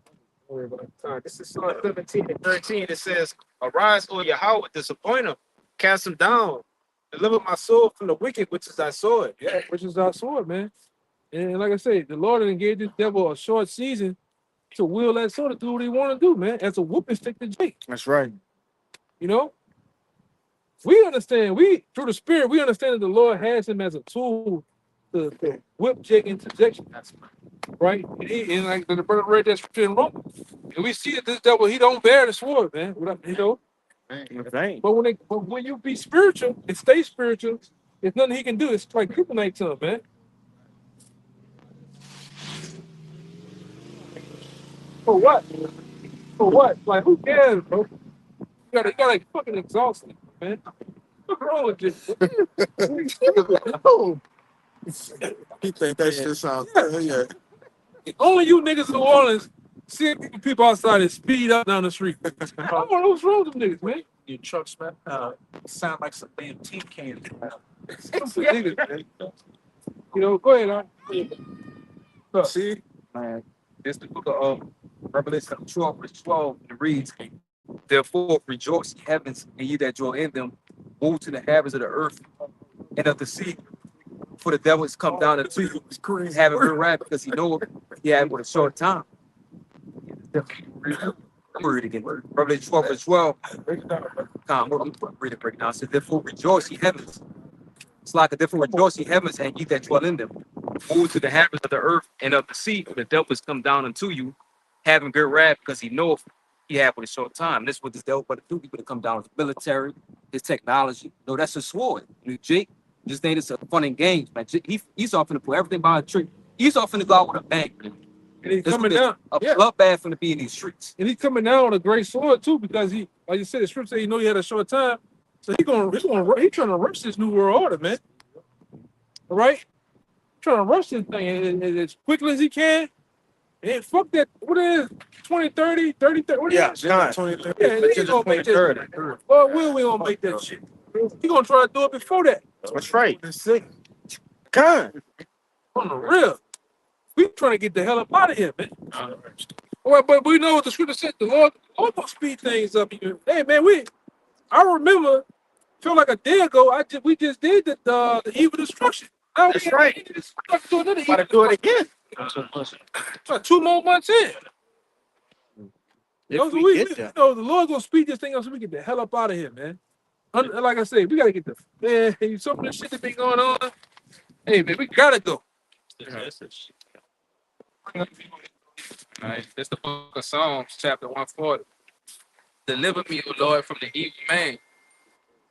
worry about it. This is Psalm 17 and 13. It says, "Arise, O Yahweh, disappoint him, cast him down, deliver my soul from the wicked, which is thy sword." Yeah, which is our sword, man. And like I said, the Lord done gave this devil a short season to will that sword to do what he want to do, man. As a whooping stick to Jake. That's right. You know, we understand. We through the Spirit, we understand that the Lord has him as a tool to whip Jake into subjection. Right? And like the brother read that scripture in Romans, and we see that this devil he don't bear the sword, man. You know. But when you be spiritual and stay spiritual, there's nothing he can do. It's like kryptonite to him, man. For what? For what? Like who cares, bro? You gotta like fucking exhausted, man. What's wrong with this? He think that shit sounds good. Yeah. Only you niggas in New Orleans see people outside and speed up down the street. I don't know what's wrong with them niggas, man. Your trucks, man, sound like some damn tin cans. You know, go ahead, See? Man, this the book of Revelation 12, verse 12, and it reads, therefore rejoice, ye heavens, and ye that dwell in them, woe to the habits of the earth and of the sea, for the devil is come down unto you, having good wrath, because he know he had but a short time. Read it again. Revelation 12, verse 12. I'm reading break down. So therefore rejoice, ye heavens. It's like a different rejoice, ye heavens, and ye that dwell in them. Woe to the habits of the earth and of the sea, for the devil is come down unto you, having good wrath, because he knoweth he had but a short time. This is what this devil but do. He could come down with the military, his technology. No, that's a sword. Jake, just think it's a fun and games, man. He's off to put everything behind a tree. He's off to go out with a bang. And he's coming down. A bloodbath from to be in these streets. And he's coming down with a great sword too, because he, like you said, the scripture said he know he had a short time. So he's trying to rush this new world order, man. All right? Trying to rush this thing as quickly as he can. And fuck that, what is it? 2030, 30, what is it? Yeah, 2030. Yeah, he gonna make that. Well, we gonna make that shit. He gonna try to do it before that. That's right. Con. On the real. We trying to get the hell up out of here, man. Well, but we know what the scripture said. The Lord gonna speed things up. Hey, man, I remember, feel like a day ago, we just did the evil destruction. Now That's right. Do another Gotta do it again. 2 more months in. If we get there. You know, the Lord gonna speed this thing up so we get the hell up out of here, man. Like I said, we gotta get some of this shit that been going on. Hey, man, we gotta go. All right, this the book of Psalms, chapter 140. Deliver me, O Lord, from the evil man.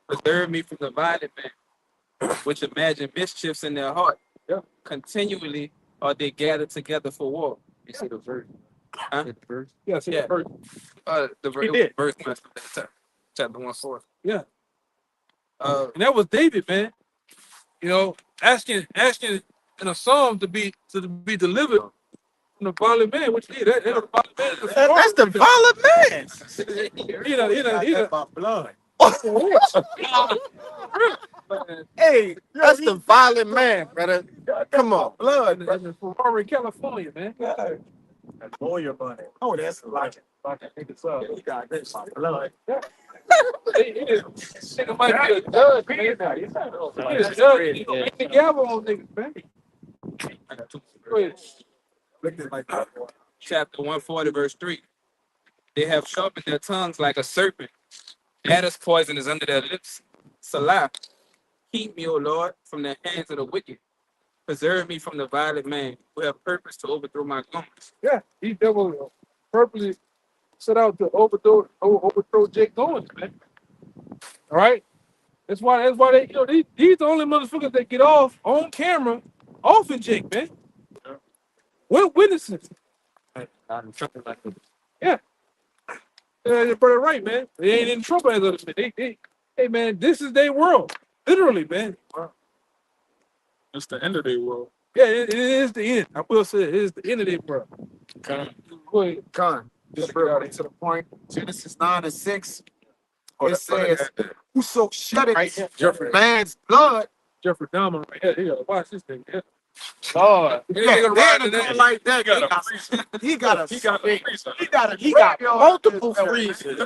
Preserve me from the violent man, which imagine mischiefs in their heart. Yeah. Continually are they gathered together for war. You see the verse? Huh? Yeah, Yeah. The verse, He did. verse chapter 140. Yeah. And that was David, man. You know, asking in a psalm to be delivered from the violent man, which he that's the violent man. That's the violent man. You know. My blood. Hey, that's the violent man, brother. Come on. Blood. That's in Ferrari, California, man. Lawyer money. Oh, that's like he got this my blood. Nigga might be a judge, man. He's a judge. He gonna make the gavel on niggas, man. Go ahead. Chapter 140, verse 3. They have sharpened their tongues like a serpent. Adder's poison is under their lips. Salah. Keep me, O Lord, from the hands of the wicked. Preserve me from the violent man who have purpose to overthrow my goings. Yeah, he devil purposely set out to overthrow Jake Owens, man. All right, that's why they, these the only motherfuckers that get off on camera, off in Jake, man. We're witnesses. Yeah, you're pretty right, man. They ain't in trouble as others. Hey, man, this is their world, literally, man. It's the end of their world. Yeah, it is the end. I will say it is the end of their world. Go ahead. Con. Just bring to the point. Genesis 9:6. It says, "Whoso sheddeth man's blood." Jeffrey Dahmer right here. You gotta watch this thing. Yeah. Lord. Like that. He got multiple freezers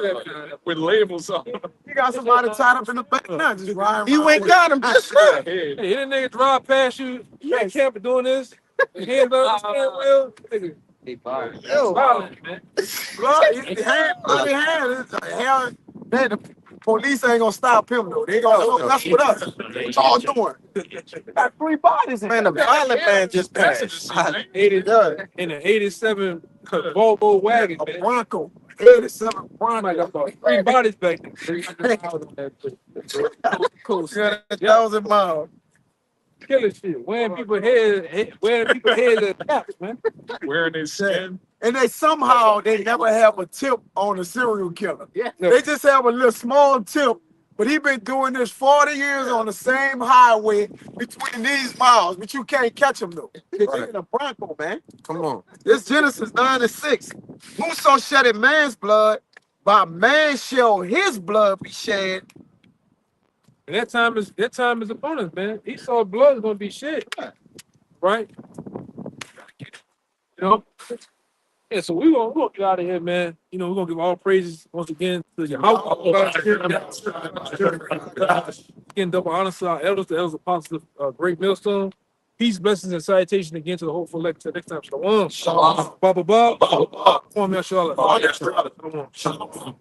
with labels on. He got somebody tied up in the back now. Just riding. He went got him just right. Hey, that nigga drive past you. You ain't camping doing this. Hands on the steering wheel. Nigga. Yo, Violent, man. bloody hand. Man, Police ain't gonna stop him though. They gonna mess with us. What y'all doing? Got 3 bodies in Man, the violent man just passed. 80, in an 87 Volvo wagon, a man. Bronco. 87 Like Bronco. about 3 bodies back there. Cool. 1,000 miles. Killing shit. Wearing people's heads as caps, man. Wearing his skin. And they somehow they never have a tip on a serial killer. Yeah. They just have a little small tip, but he been doing this 40 years on the same highway between these miles, but you can't catch him though. He's in a Bronco, man. Come on. This Genesis 9:6. Whoso shedded man's blood, by man shall his blood be shed. And that time is upon us, man. Esau's blood is gonna be shed. Right? You know? Yeah, so we're gonna get out of here, man. You know, we're gonna give all praises once again to your house. Again, double honor to our elders, the elders apostles of Great Millstone. Peace, blessings, and salutation again to the hopeful elect. Till next time, shalom. Shalom. Baba. Shalom.